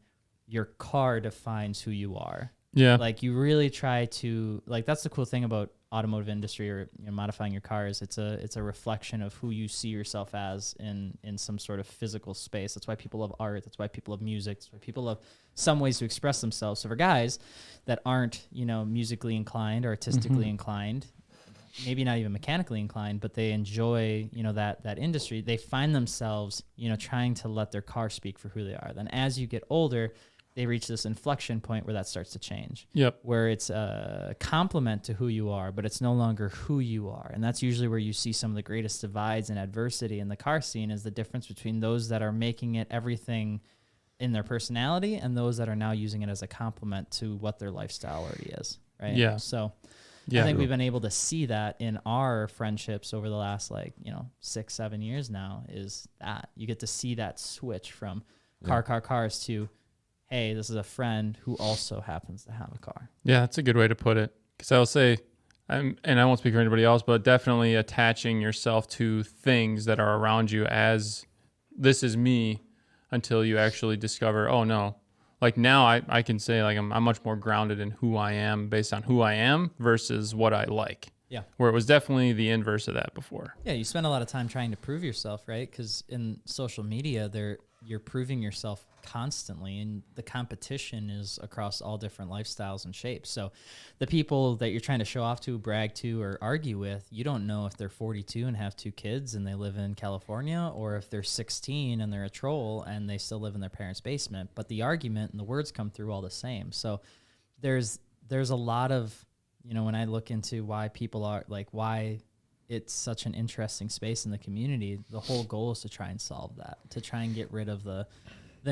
your car defines who you are. Yeah. Like you really try to that's the cool thing about automotive industry or modifying your cars. It's a reflection of who you see yourself as in some sort of physical space. That's why people love art. That's why people love music. That's why people love some ways to express themselves. So for guys that aren't musically inclined or artistically inclined, maybe not even mechanically inclined, but they enjoy that industry, they find themselves trying to let their car speak for who they are. Then as you get older, they reach this inflection point where that starts to change. Yep. Where it's a complement to who you are, but it's no longer who you are. And that's usually where you see some of the greatest divides and adversity in the car scene, is the difference between those that are making it everything in their personality and those that are now using it as a complement to what their lifestyle already is. Right. Yeah. So Yeah. I think we've been able to see that in our friendships over the last 6-7 years now, is that you get to see that switch from cars to, hey, this is a friend who also happens to have a car. Yeah, that's a good way to put it. Because I'll say, and I won't speak for anybody else, but definitely attaching yourself to things that are around you as this is me, until you actually discover, oh no. Like now I can say like I'm much more grounded in who I am based on who I am versus what I like. Yeah. Where it was definitely the inverse of that before. Yeah, you spend a lot of time trying to prove yourself, right? Because in social media, you're proving yourself constantly, and the competition is across all different lifestyles and shapes. So the people that you're trying to show off to, brag to, or argue with, you don't know if they're 42 and have 2 kids and they live in California, or if they're 16 and they're a troll and they still live in their parents' basement. But the argument and the words come through all the same. So there's a lot of, when I look into why people are like, why it's such an interesting space in the community, the whole goal is to try and solve that, to try and get rid of the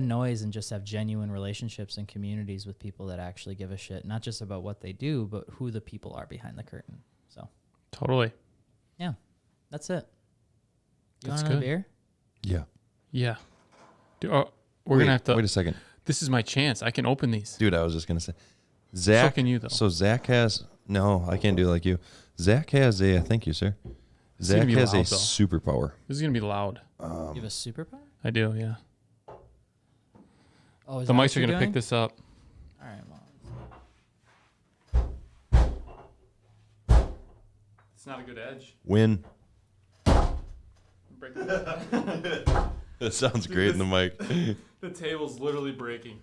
noise and just have genuine relationships and communities with people that actually give a shit, not just about what they do, but who the people are behind the curtain. So Totally. yeah, that's it. You That's want another good. beer? Yeah. Yeah. We're going to have to. Wait a second. This is my chance. I can open these. Dude, I was just going to say. Zach. So can you, though. So Zach has. No, I can't do it like you. Zach has a. Thank you, sir. It's gonna Zach be has a loud, though. superpower. This is going to be loud. You have a superpower? I do, yeah. Oh, is The that mics what are you're going to doing? pick this up. All right, well. It's not a good edge. Win. Breaking. That sounds great in the mic. The table's literally breaking.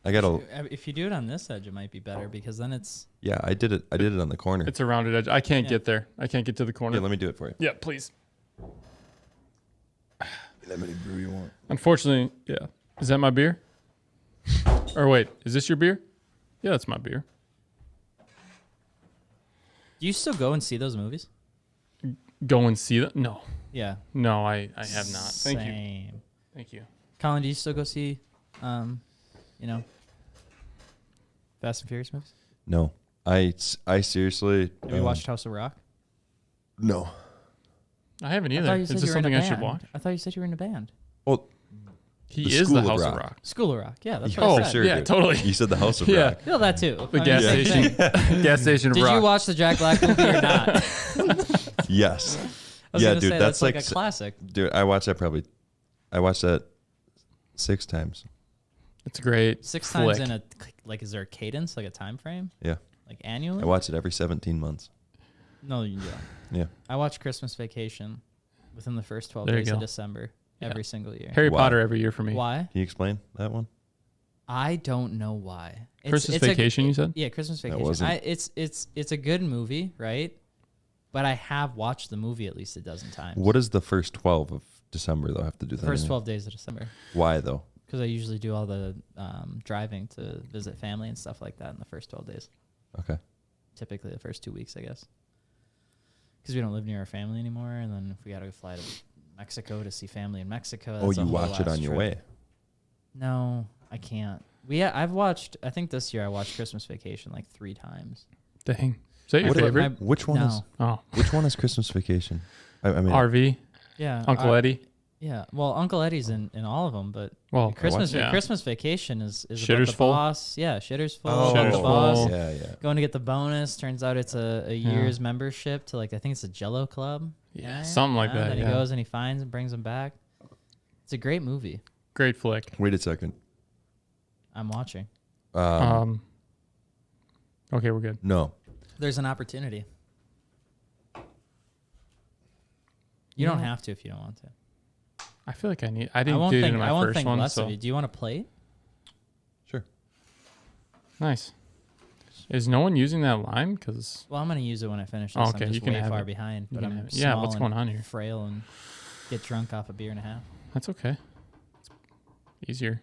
I gotta. If you do it on this edge, it might be better because then it's. Yeah, I did it. I did it on the corner. It's a rounded edge. I can't Yeah. get there. I can't get to the corner. Yeah, let me do it for you. Yeah, please. How many brew you want? Unfortunately, yeah. Is that my beer? Or wait, is this your beer? Yeah, that's my beer. Do you still go and see those movies? Go and see that? No. Yeah. No, I have not. Thank you. Same. Thank you. Colin, do you still go see, Fast and Furious movies? No, I seriously. Have you watched House of Rock? No. I haven't I either. thought you Is said this you were in a something I should band. watch? I thought you said you were in a band. Well, He The is School the of House Rock. of Rock. School of Rock. Yeah, that's what Oh, I said. sure. yeah, dude. totally. You said the House of Yeah. Rock. Feel that too. The I gas mean, same station. thing. Gas station of Did rock. you watch the Jack Black movie or not? Yes. I was Yeah, gonna dude, say, that's like like a classic. Dude, I watched that 6 times. It's great. 6 flick. times in is there a cadence, like a time frame? Yeah. Like annually? I watch it every 17 months. No, you don't. Yeah. I watch Christmas Vacation within the first 12 There you days of go. December Yeah. every single year. Harry Why? Potter every year for me. Why? Can you explain that one? I don't know why. Christmas Vacation, you said? Yeah, Christmas That Vacation. wasn't- It's a good movie, right? But I have watched the movie at least a dozen times. What does the first 12 of December, though, have to do The that? first anyway? 12 days of December. Why, though? Because I usually do all the driving to visit family and stuff like that in the first 12 days. Okay. Typically the first 2 weeks, I guess. Because we don't live near our family anymore. And then if we got to fly to Mexico to see family in Mexico. Oh, that's a you whole watch it ass on your trip. way. No, I can't. I think this year I watched Christmas Vacation like 3 times. Dang. Is that your What about- favorite? Which one is No. Oh, Which one is Christmas Vacation? I mean, RV, Yeah. Uncle Eddie. Yeah. Well, Uncle Eddie's in all of them, but Well, Christmas yeah. Christmas Vacation is Shitters about the Full? boss. Yeah, Shitters Full. Oh, about Shitters the boss. Full. Yeah. Going to get the bonus. Turns out it's a year's membership to I think it's a Jello Club. Yeah, something like that, Then yeah. he goes and he finds and brings them back. It's a great movie. Great flick. Wait a second. I'm watching. Okay, we're good. No. There's an opportunity. You don't have to if you don't want to. I feel like I I didn't won't do it think. in I my won't first think one, less so of you. Do you want to play it? Sure. nice. Is no one using that line? Because Well, I'm gonna use it when I finish this. Oh, okay, I'm you just can way have far it. behind, You but can I'm have it. Yeah, small what's and going on here? frail and get drunk off a beer and a half. that's okay. It's easier.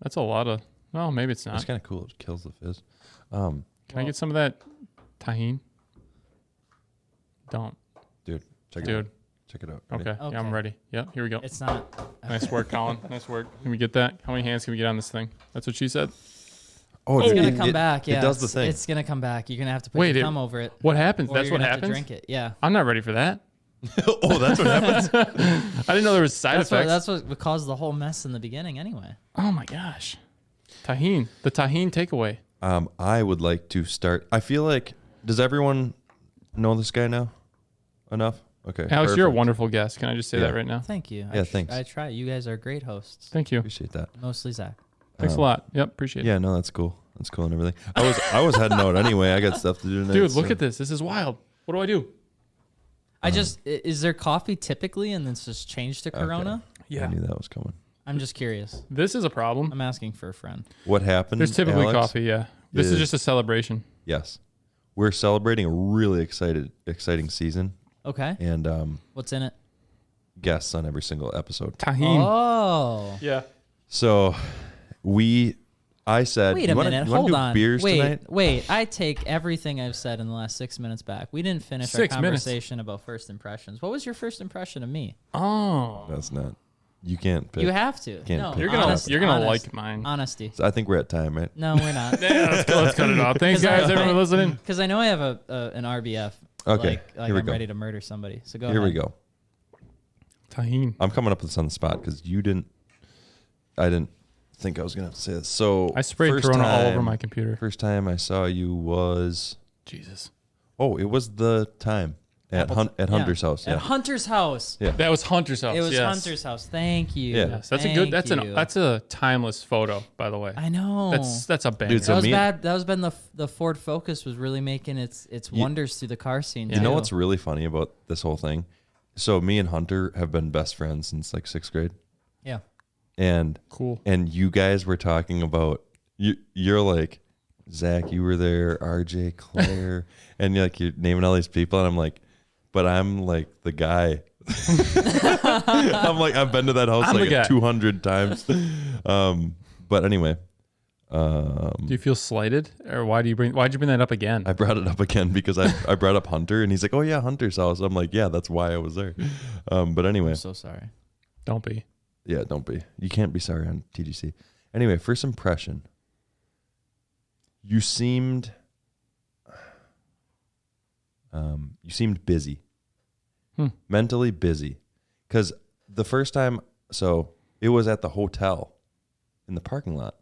That's a lot of. Well, maybe it's not. It's kind of cool. It kills the fizz. Can I get some of that tajin? Don't, Dude, check it dude. out. Check it out. Ready? Okay. Yeah, I'm Okay. ready. Yep, here we go. It's not. Nice work, Colin. Nice work. Can we get that? How many hands can we get on this thing? That's what she said. Oh, It's dude, gonna it- come it- back. Yeah, It does the thing. It's gonna come back. You're gonna have to put Wait, your it- thumb over it. What happens? Or That's you're what gonna have to happens? drink it. Yeah. I'm not ready for that. Oh, that's what happens. I didn't know there was side effects. That's what caused the whole mess in the beginning. Anyway. Oh my gosh. Tajin. The tajin takeaway. I would like to start. I feel like, does everyone know this guy now? Enough? Okay. Alex, you're a perfect. wonderful guest. Can I just say Yeah. that right now? Thank you. Yeah, thanks. I try. You guys are great hosts. Thank you. Appreciate that. Mostly Zach. Thanks a lot. Yep, appreciate it. Yeah, no, that's cool. That's cool and everything. I was heading out anyway. I got stuff to do tonight. Dude, look so- at this. This is wild. What do I do? Is there coffee typically and then it's just changed to Corona? I knew that was coming. I'm just curious. This is a problem. I'm asking for a friend. What happened? There's typically Alex? coffee, yeah. This is is- just a celebration. Yes, we're celebrating a really exciting season, Okay. and What's in it? guests on every single episode. Tajin. Oh. Yeah. So I said, Wait you a wanna, minute. you wanna Hold do on. beers Wait. tonight? Wait. I take everything I've said in the last 6 minutes back. We didn't finish our 6 minutes. conversation about first impressions. What was your first impression of me? Oh. That's not. You can't pick. You have to. Can't no, pick. You're gonna honest- you're gonna honest- like mine. honesty. So I think we're at time, right? No, we're not. Yeah, let's cut it off. Thanks 'Cause I- guys, everyone listening. Because I know I have an RBF. Okay, Like here we I'm go. ready to murder somebody. So go Here ahead. we go. Tajin. I'm coming up with this on the spot because I didn't think I was gonna have to say this. So I sprayed first Corona all over time- my computer. First time I saw you was Jesus. it was the time. At Hunter's house. At Yeah. Hunter's house. Yeah. That was Hunter's house. It was yes. Hunter's house. Thank you. Yeah. Yes, that's Thank a good. you. That's a timeless photo, by the way. I know. That's a banger. Dude, so that was me- bad. That was been the Ford Focus was really making its wonders through the car scene. You know too. what's really funny about this whole thing? So me and Hunter have been best friends since like 6th grade. Yeah. And cool. and you guys were talking about you're like, Zach, you were there, RJ, Claire, and you're naming all these people, and I'm like, but I'm like the guy. I'm like, I've been to that house like 200 times. But anyway, Do you feel slighted, or why'd you bring that up again? I brought it up again because I brought up Hunter, and he's like, oh yeah, Hunter's house. I'm like, yeah, that's why I was there. But anyway, I'm so sorry. Don't be. yeah, don't be. You can't be sorry on TGC. Anyway, first impression. You seemed busy. Mentally busy. Because the first time, so it was at the hotel in the parking lot.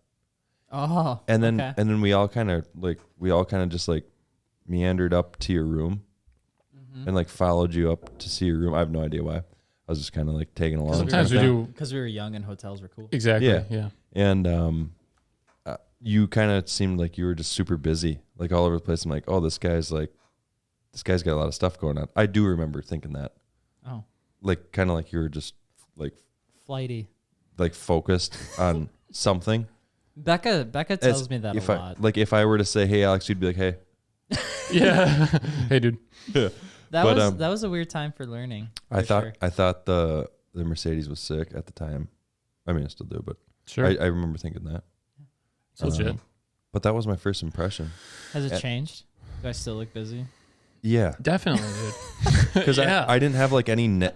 Oh. And then okay. and then we all kind of just like meandered up to your room and like followed you up to see your room. I have no idea why. I was just kind of like tagging along. Sometimes we do. Because we were young and hotels were cool. Exactly. Yeah. Yeah. And you kind of seemed like you were just super busy, like all over the place. I'm like, oh, this guy's got a lot of stuff going on. I do remember thinking that. Oh. Like kind of like you were just like Flighty. like focused on something. Becca tells me that a lot. Like if I were to say, hey, Alex, you'd be like, hey. Yeah. Hey, dude. Yeah. That was a weird time for learning. I sure. thought the Mercedes was sick at the time. I mean, I still do, but Sure. I remember thinking that. It's legit. But that was my first impression. Has it changed? Do I still look busy? Yeah, Definitely, dude. because Yeah. I didn't have like any I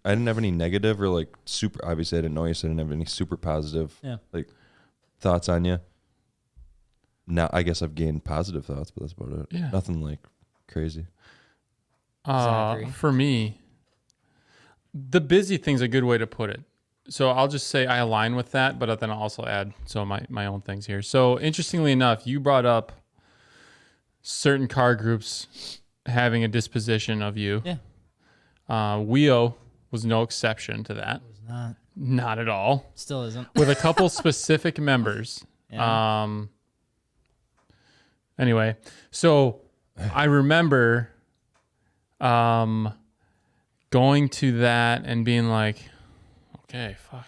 didn't have any negative or like super. Obviously, I didn't know you, so I didn't have any super positive like thoughts on you. Now I guess I've gained positive thoughts, but that's about it. Yeah. Nothing like crazy. Zachary? For me, the busy thing's a good way to put it. So I'll just say I align with that, but then I'll also add my own things here. So interestingly enough, you brought up certain car groups having a disposition of you. Yeah. WEO was no exception to that. It was not. Not at all. Still isn't. With a couple specific members. Yeah. Anyway, so I remember going to that and being like, okay, fuck.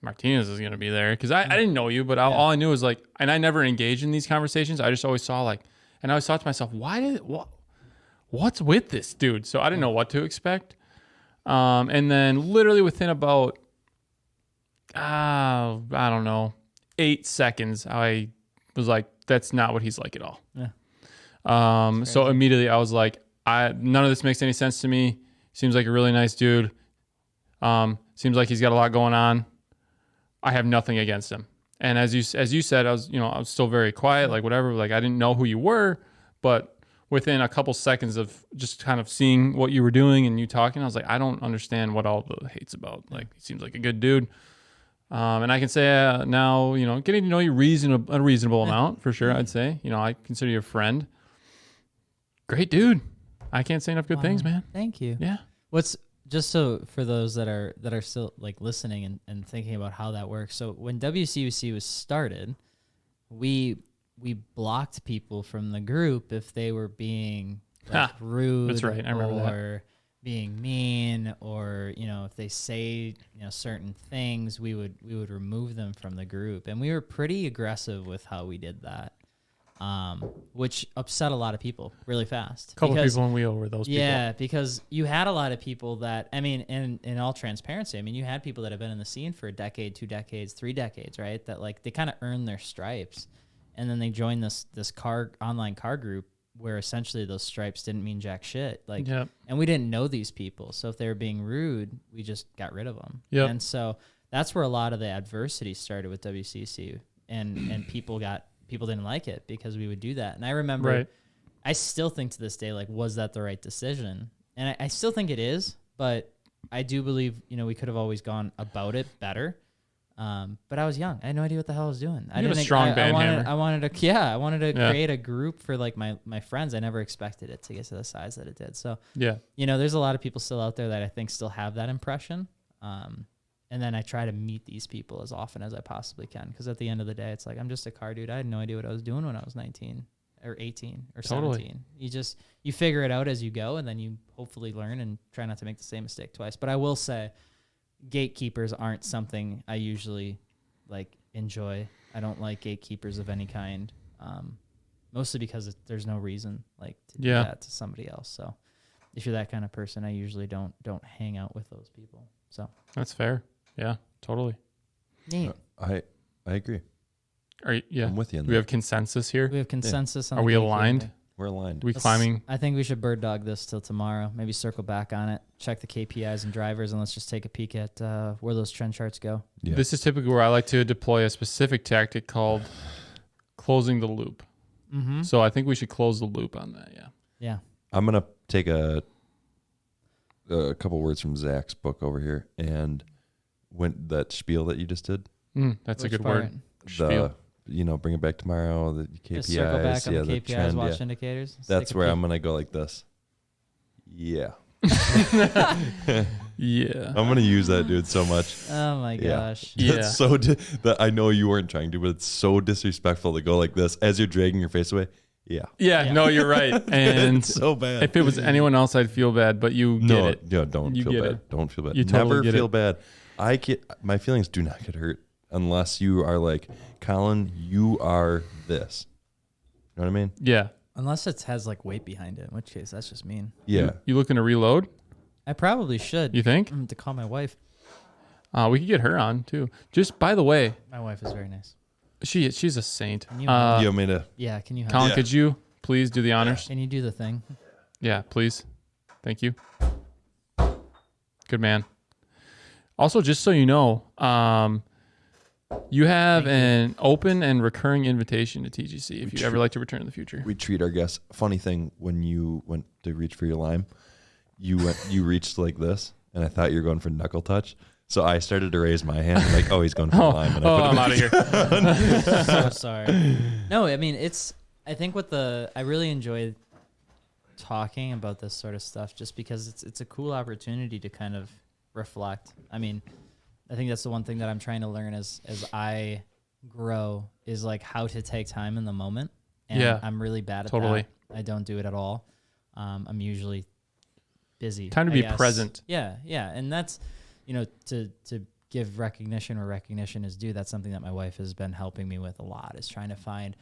Martinez is going to be there. Because I didn't know you, but all I knew was like, and I never engaged in these conversations. I just always saw like, and I always thought to myself, what's with this dude? So I didn't know what to expect. And then literally within about, I don't know, 8 seconds, I was like, that's not what he's like at all. Yeah. So immediately I was like, none of this makes any sense to me. Seems like a really nice dude. Seems like he's got a lot going on. I have nothing against him. And as you said, I was still very quiet, like whatever, like I didn't know who you were, but within a couple seconds of just kind of seeing what you were doing and you talking, I was like, I don't understand what all the hate's about. Like, he seems like a good dude. And I can say now, getting to know you a reasonable amount for sure. I'd say, I consider you a friend. Great dude. I can't say enough good things, man. Thank you. Yeah. What's just so for those that are still like listening and thinking about how that works. So when WCUC was started, we blocked people from the group if they were being rude. That's right. I remember that. Or being mean, or if they say certain things, we would remove them from the group. And we were pretty aggressive with how we did that, which upset a lot of people really fast. A couple people in WEO were those people. Yeah, because you had a lot of people that, I mean, in all transparency, I mean, you had people that have been in the scene for a decade, 2 decades, 3 decades, right? That like they kind of earned their stripes, and then they joined this online car group where essentially those stripes didn't mean jack shit. Like, and we didn't know these people, so if they were being rude, we just got rid of them. Yep. And so that's where a lot of the adversity started with WCC, and people didn't like it because we would do that. And I remember, Right. I still think to this day, like, was that the right decision? And I still think it is, but I do believe, we could have always gone about it better. But I was young. I had no idea what the hell I was doing. You have a strong band hammer. I wanted to create a group for like my friends. I never expected it to get to the size that it did. So Yeah. there's a lot of people still out there that I think still have that impression. And then I try to meet these people as often as I possibly can. Because at the end of the day, it's like, I'm just a car dude. I had no idea what I was doing when I was 19 or 18 or 17. You figure it out as you go, and then you hopefully learn and try not to make the same mistake twice. But I will say, gatekeepers aren't something I usually like enjoy. I don't like gatekeepers of any kind, mostly because there's no reason like to do that to somebody else. So if you're that kind of person, I usually don't hang out with those people. So That's fair. Yeah, totally. neat. I agree. I'm with you. Do we have consensus here? We have consensus on. Are the we gatekeeper. aligned? We're aligned. We climbing? I think we should bird dog this till tomorrow. Maybe circle back on it, check the KPIs and drivers, and let's just take a peek at where those trend charts go. Yeah. This is typically where I like to deploy a specific tactic called closing the loop. Mm-hmm. So I think we should close the loop on that. Yeah. Yeah. I'm gonna take a couple words from Zach's book over here, and when that spiel that you just did, That's Which a good part? word. Spiel. bring it back tomorrow. The KPIs, Just circle back on the KPIs, trend, watch indicators. Let's That's take a where peek. I'm gonna go like this. Yeah, Yeah. I'm gonna use that, dude, so much. Oh my Yeah. gosh. Yeah. That's so that I know you weren't trying to, but it's so disrespectful to go like this as you're dragging your face away. Yeah, Yeah, no, you're right. And it's so bad. if it was anyone else, I'd feel bad, but you get it. Yeah, don't You feel get bad. it. Don't feel bad. You totally Never get feel it. bad. My feelings do not get hurt unless you are like, Colin, you are this. You know what I mean? Yeah. Unless it has like weight behind it, in which case that's just mean. Yeah. You looking to reload? I probably should. You think? I'm to call my wife. We could get her on too. Just by the way, My wife is very nice. she's a saint. Can you- You want me to? Yeah, can you? Colin, Yeah. could you please do the honors? Can you do the thing? Yeah, please. Thank you. Good man. Also, just so you know, you have an open and recurring invitation to TGC if you'd ever like to return in the future. We treat our guests. Funny thing, when you went to reach for your lime, you reached like this, and I thought you were going for knuckle touch. So I started to raise my hand, like, oh, he's going for the lime. And I'm out of here. So sorry. No, I mean I think I really enjoy talking about this sort of stuff just because it's a cool opportunity to kind of reflect. I mean, I think that's the one thing that I'm trying to learn as I grow is like how to take time in the moment. And Yeah, I'm really bad at totally. that. I don't do it at all. I'm usually busy. Time to I be guess. present. Yeah, yeah. And that's, to give recognition where recognition is due, that's something that my wife has been helping me with a lot, is trying to find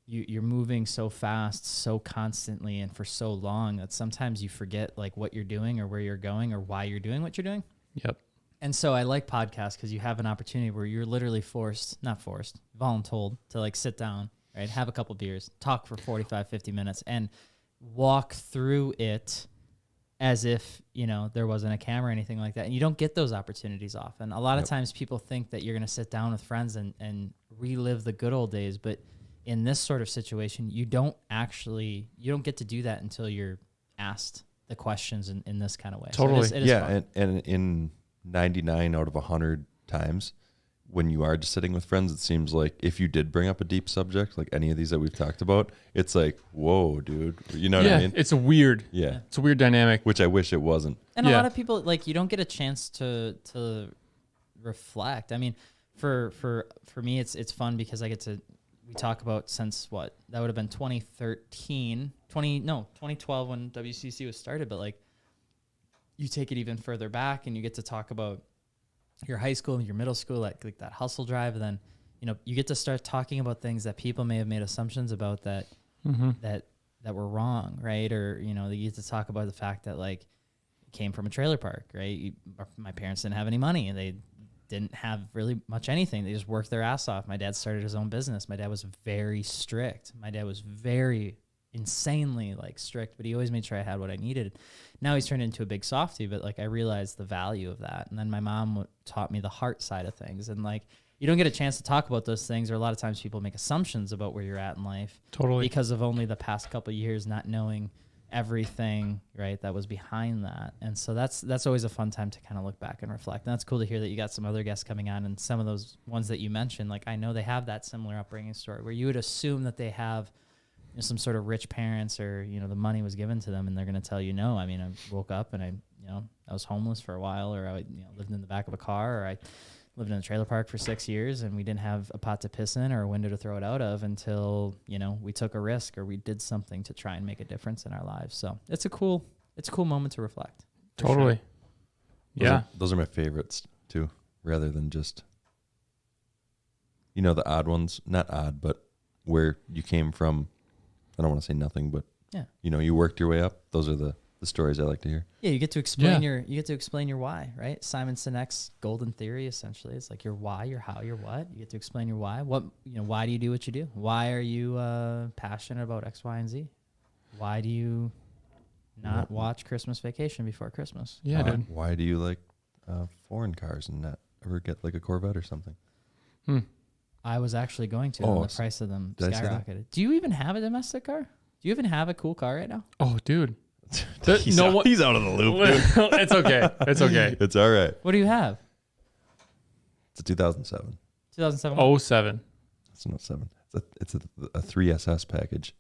you're moving so fast, so constantly, and for so long that sometimes you forget like what you're doing or where you're going or why you're doing what you're doing. Yep. And so I like podcasts because you have an opportunity where you're literally voluntold to like sit down, right? Have a couple beers, talk for 45, 50 minutes and walk through it as if, there wasn't a camera or anything like that. And you don't get those opportunities often. A lot of times people think that you're going to sit down with friends and relive the good old days. But in this sort of situation, you don't get to do that until you're asked the questions in this kind of way. Totally. So it is Yeah, fun. and in 99 out of 100 times, when you are just sitting with friends, it seems like if you did bring up a deep subject, like any of these that we've talked about, it's like, whoa, dude. You know what I mean? It's a weird dynamic. Which I wish it wasn't. And a lot of people, like, you don't get a chance to reflect. I mean, for me, it's fun because we talk about since what? That would have been 2012 when WCC was started. But like, you take it even further back and you get to talk about your high school and your middle school, like that hustle drive. And then, you get to start talking about things that people may have made assumptions about that were wrong, right? Or, you get to talk about the fact that like it came from a trailer park, right? My parents didn't have any money and they didn't have really much anything. They just worked their ass off. My dad started his own business. My dad was very strict. My dad was very insanely like strict, but he always made sure I had what I needed. Now he's turned into a big softie, but like I realized the value of that. And then my mom taught me the heart side of things. And like, you don't get a chance to talk about those things, or a lot of times people make assumptions about where you're at in life. Totally. Because of only the past couple of years not knowing everything, right, that was behind that. And so that's always a fun time to kind of look back and reflect. And that's cool to hear that you got some other guests coming on, and some of those ones that you mentioned, like I know they have that similar upbringing story where you would assume that they have some sort of rich parents, or the money was given to them, and they're going to tell you no. I mean, I woke up and I was homeless for a while, or I lived in the back of a car, or I lived in a trailer park for 6 years, and we didn't have a pot to piss in or a window to throw it out of until, we took a risk or we did something to try and make a difference in our lives. So it's a cool moment to reflect. Totally. Sure. Yeah. Those are my favorites too, rather than just, the odd ones, not odd, but where you came from. I don't want to say nothing, but yeah, you worked your way up. Those are the stories I like to hear. Yeah, you get to explain your why, right? Simon Sinek's golden theory, essentially, it's like your why, your how, your what. You get to explain your why. What why do you do what you do? Why are you passionate about X, Y, and Z? Why do you not watch Christmas Vacation before Christmas? Yeah, dude. Why do you like foreign cars and not ever get like a Corvette or something? I was actually going to, and the price of them skyrocketed. Do you even have a domestic car? Do you even have a cool car right now? Oh, dude. He's out of the loop, dude. It's okay. It's okay. It's all right. What do you have? It's a 2007. 2007? 07. It's not 7. It's a 3SS package.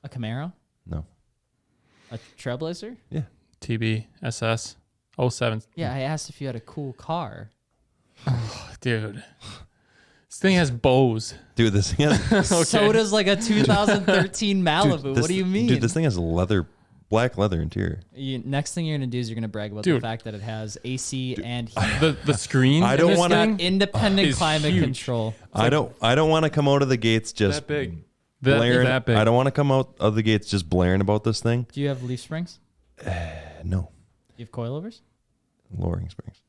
A Camaro? No. A Trailblazer? Yeah. TB, SS, 07. Yeah, I asked if you had a cool car. Dude. This thing has bows. Dude, this thing has... Okay. So does like a 2013 Malibu. Dude, what do you mean? Dude, this thing has black leather interior. Next thing you're going to do is you're going to brag about the fact that it has AC and heat. The screen. I don't want to independent climate huge. control. I don't want to come out of the gates just that big. blaring. That big. I don't want to come out of the gates just blaring about this thing. Do you have leaf springs? No. Do you have coilovers? Lowering springs.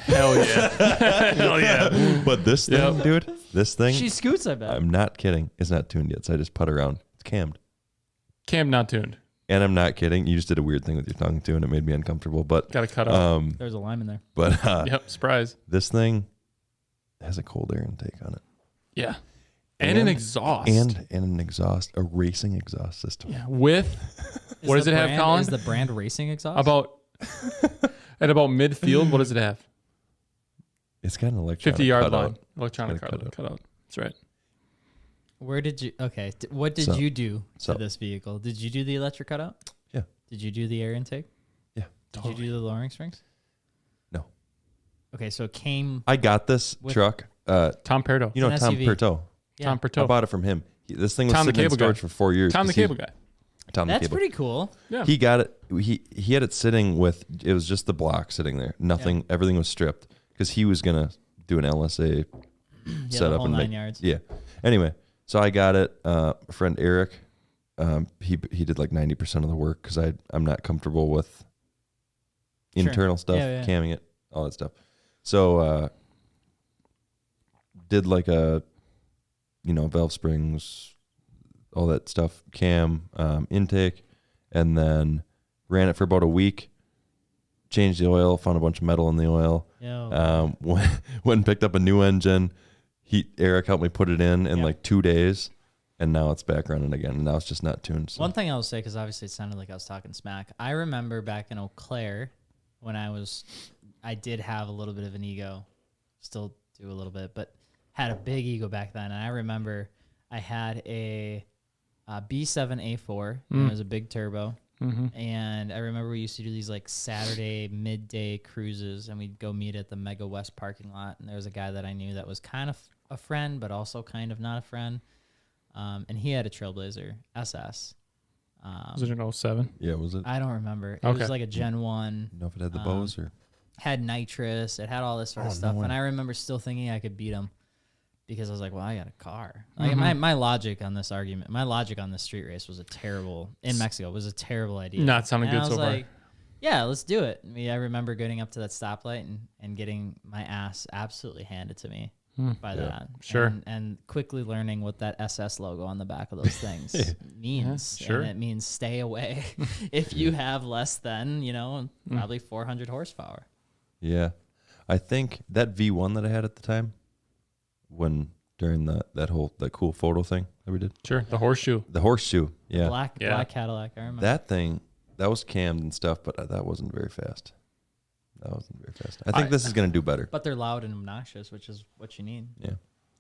Hell yeah. Hell yeah. But this thing, dude, this thing. She scoots, I bet. I'm not kidding. It's not tuned yet, so I just put around. It's cammed. Cam not tuned. And I'm not kidding. You just did a weird thing with your tongue too, and it made me uncomfortable. But Got to cut off. There's a lime in there. But Yep. Surprise. this thing has a cold air intake on it. Yeah. And an exhaust. And an exhaust, a racing exhaust system. Yeah. With, what does it have, Colin? Is the brand racing exhaust? At about midfield, what does it have? It's got an electronic 50-yard line. cutout. Electronic Got a cutout. That's right. Where did you... Okay. What did you do to this vehicle? Did you do the electric cutout? Yeah. Did you do the air intake? Yeah. Did you do the lowering springs? No. Okay, so it came... I got this truck. Tom Perto. You know An Tom SUV. Perto. Yeah. Tom I Perto. bought it from him. This thing was Tom the sitting in cable storage guy. for 4 years. Tom the cable guy. Tom the That's cable. pretty cool. Yeah. He got it. He had it sitting with. It was just the block sitting there. Nothing. Everything was stripped because he was gonna do an LSA The setup whole and 9 yards. Yeah. Anyway, so I got it. A friend Eric, he did like 90% of the work because I'm not comfortable with internal stuff, camming it, all that stuff. So did like a valve springs, all that stuff, cam, intake, and then ran it for about a week. Changed the oil, found a bunch of metal in the oil. Went and picked up a new engine. Eric helped me put it in like 2 days, and now it's back running again. And now it's just not tuned. So. One thing I will say, because obviously it sounded like I was talking smack. I remember back in Eau Claire when I did have a little bit of an ego, still do a little bit, but had a big ego back then. And I remember I had a B7A4. And it was a big turbo. Mm-hmm. And I remember we used to do these like Saturday midday cruises, and we'd go meet at the Mega West parking lot. And there was a guy that I knew that was kind of a friend, but also kind of not a friend. And he had a Trailblazer SS. Was it an 07? Yeah, was it? I don't remember. It Okay. was like a Gen 1. You know if it had the bows or Had nitrous. It had all this sort of stuff. And I remember still thinking I could beat him because I was like, well, I got a car. Like my logic on this argument, my logic on this street race was a terrible idea. Not sounding good so far. Like, yeah, let's do it. I remember getting up to that stoplight and getting my ass absolutely handed to me by that. Sure. And quickly learning what that SS logo on the back of those things means. Yeah, sure. And it means stay away if you have less than, probably 400 horsepower. Yeah. I think that V1 that I had at the time, during that cool photo thing that we did. Sure. The horseshoe. The horseshoe. Yeah. Black Cadillac, I remember. That thing, That was cammed and stuff, but that wasn't very fast. I think this is going to do better. But they're loud and obnoxious, which is what you need. Yeah.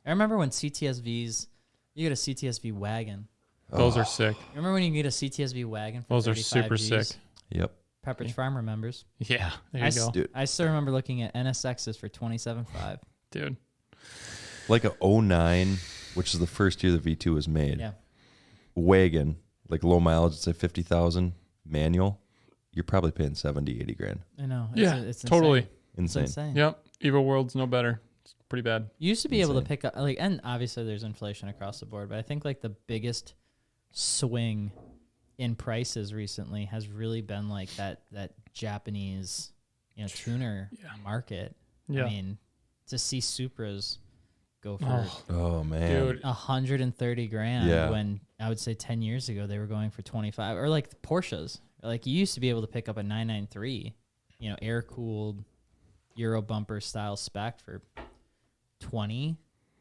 I remember when CTSVs, you get a CTSV wagon. Those are sick. Remember when you get a CTSV wagon for Those are 35 super Gs? sick. Yep. Pepperidge Farm remembers. Yeah, there you go. Dude, I still remember looking at NSXs for 27.5. Dude. like a 09, which is the first year the V2 was made. Yeah. Wagon, like low mileage, say 50,000 manual, you're probably paying 70, 80 grand. I know. It's totally. Insane. It's insane. Yep. Evo World's no better. It's pretty bad. You used to be able to pick up, like, and obviously there's inflation across the board, but I think like the biggest swing in prices recently has really been like that Japanese, tuner market. Yeah. I mean, to see Supras go for Oh man. Dude. 130 grand Yeah. when I would say 10 years ago they were going for 25, or like the Porsches. Like you used to be able to pick up a 993, air cooled Euro bumper style spec for 20,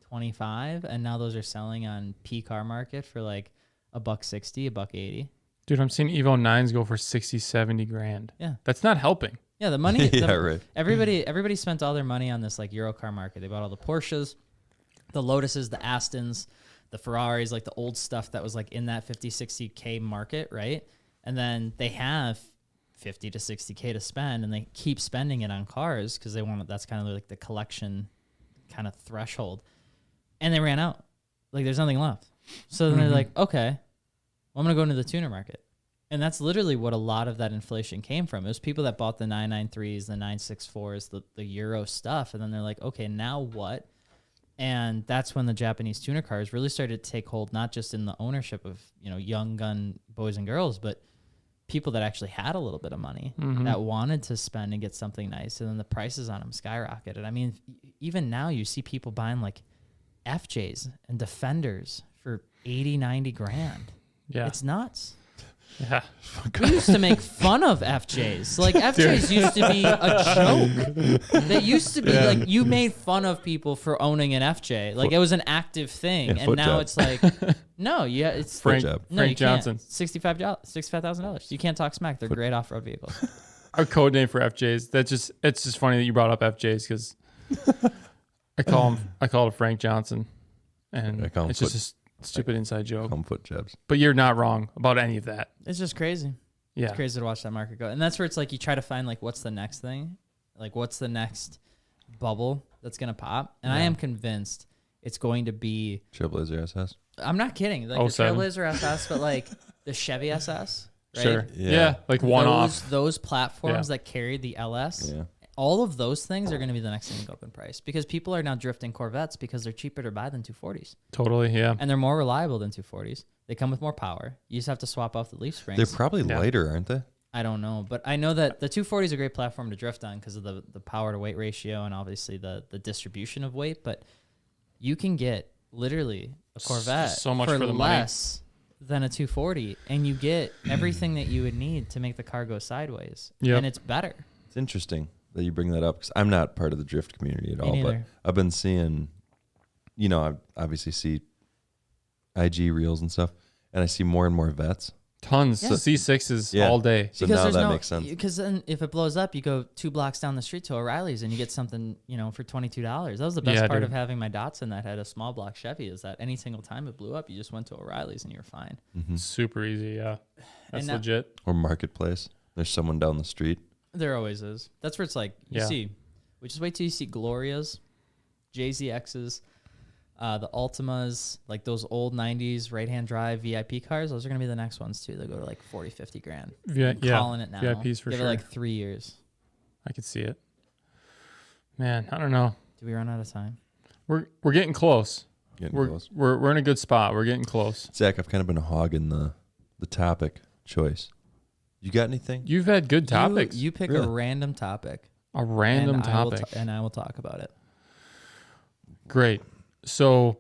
25, and now those are selling on P car market for like $160, $180. Dude, I'm seeing Evo 9s go for 60, 70 grand. Yeah. That's not helping. Yeah, the money. Yeah, right. Everybody spent all their money on this like Euro car market. They bought all the Porsches, the Lotuses, the Astons, the Ferraris, like the old stuff that was like in that 50, 60K market, right? And then they have 50 to 60K to spend, and they keep spending it on cars because they want, that's kind of like the collection kind of threshold. And they ran out. Like there's nothing left. So then they're like, okay, well, I'm going to go into the tuner market. And that's literally what a lot of that inflation came from. It was people that bought the 993s, the 964s, the Euro stuff. And then they're like, okay, now what? And that's when the Japanese tuner cars really started to take hold, not just in the ownership of, young gun boys and girls, but people that actually had a little bit of money that wanted to spend and get something nice. And then the prices on them skyrocketed. I mean, even now you see people buying like FJs and Defenders for 80, 90 grand. Yeah. It's nuts. Yeah. We used to make fun of FJs. Like FJs used to be a joke. They used to be like you made fun of people for owning an FJ. Like it was an active thing, and now job. it's like no, it's Frank, job. no, Frank you Johnson. can't. $65,000. You can't talk smack. They're great off road vehicles. Our code name for FJs. It's just funny that you brought up FJs because I call it Frank Johnson, and I call him it's just a stupid inside joke. Foot jabs. But you're not wrong about any of that. It's just crazy. Yeah. It's crazy to watch that market go, and that's where it's like you try to find like what's the next thing, like what's the next bubble that's gonna pop, and I am convinced it's going to be. Trailblazer SS. I'm not kidding. Like the 07. Trailblazer SS, but like the Chevy SS, right? Sure. Yeah. Yeah. Like one off. Those platforms that carried the LS, Yeah. all of those things are going to be the next thing to go up in price because people are now drifting Corvettes because they're cheaper to buy than 240s. Totally. Yeah. And they're more reliable than 240s. They come with more power. You just have to swap off the leaf springs. They're probably lighter, aren't they? I don't know, but I know that the 240 is a great platform to drift on because of the power to weight ratio and obviously the distribution of weight. But you can get literally a Corvette so much for the less than a 240, and you get everything that you would need to make the car go sideways. Yep. And it's better. It's interesting that you bring that up because I'm not part of the drift community at all. But neither. I've been seeing, I obviously see IG reels and stuff, and I see more and more vets. Tons. Yeah. C6s Yeah. all day. So Because now there's that makes sense. Because then if it blows up, you go 2 blocks down the street to O'Reilly's and you get something, for $22. That was the best part of having my Datsun that had a small block Chevy is that any single time it blew up, you just went to O'Reilly's and you were fine. Super easy. Yeah. That's now- legit. Or marketplace. There's someone down the street. There always is. That's where it's like, you see, we just wait till you see Glorias, JZXs, the Altimas, like those old 90s right-hand drive VIP cars. Those are going to be the next ones too. They'll go to like 40, 50 grand. Yeah. I'm calling it now. VIPs for Give sure. it like 3 years. I could see it. Man, I don't know. Do we run out of time? We're getting close. Getting close. We're in a good spot. We're getting close. Zach, I've kind of been hogging the topic choice. You got anything? You've had good topics. You pick Really? a random topic. A random and topic. and I will talk about it. Great. So,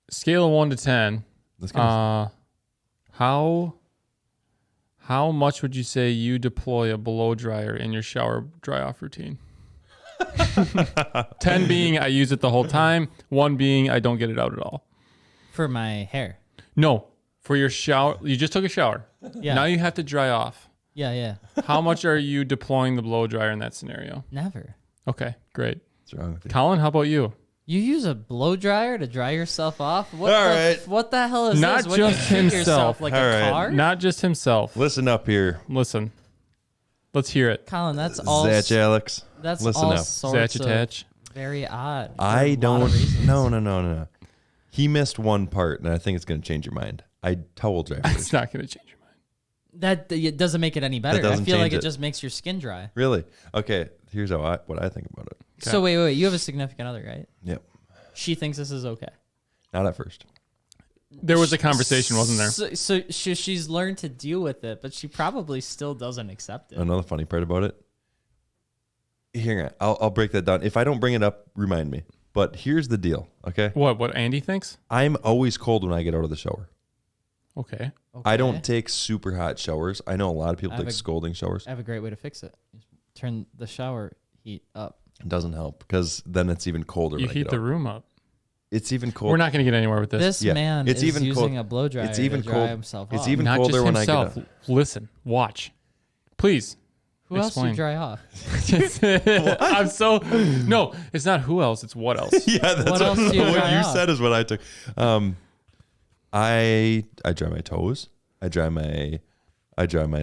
scale of 1 to 10. That's kind How much would you say you deploy a blow dryer in your shower dry off routine? 10 being I use it the whole time. 1 being I don't get it out at all. For my hair. No, for your shower. You just took a shower. Yeah. Now you have to dry off. Yeah. How much are you deploying the blow dryer in that scenario? Never. Okay, great. What's wrong with you? Colin, how about you? You use a blow dryer to dry yourself off? What What the hell is Not this? What, do you just treat himself. yourself like All a right. car? Not just himself. Listen up here, Listen. Let's hear it. Colin, that's all. Zatch Alex. That's listen all up. sorts Zatch of attach. very odd. for a I lot don't. of reasons. No. He missed one part, and I think it's going to change your mind. I towel dry first. It's not going to change your mind. That it doesn't make it any better. I doesn't feel like change it it. just makes your skin dry. Really? Okay. Here's what I think about it. Okay. So wait. You have a significant other, right? Yep. She thinks this is okay. Not at first. There was a conversation, wasn't there? So she's learned to deal with it, but she probably still doesn't accept it. Another funny part about it. Here, I'll break that down. If I don't bring it up, remind me. But here's the deal. Okay. What Andy thinks? I'm always cold when I get out of the shower. Okay. I don't take super hot showers. I know a lot of people I have take a- scalding showers. I have a great way to fix it. Just turn the shower heat up. It doesn't help because then it's even colder. You when I heat get the out. room up. It's even colder. We're not going to get anywhere with this. This Yeah, man it's is even using cold. a blow dryer It's even to dry cold. himself It's off. even not colder just when himself. I get Listen, watch. Please. Who else do you explain. dry off? I'm so no. It's not who else. It's what else. Yeah, that's What else do you what dry you off? said is what I took. I dry my toes. I dry my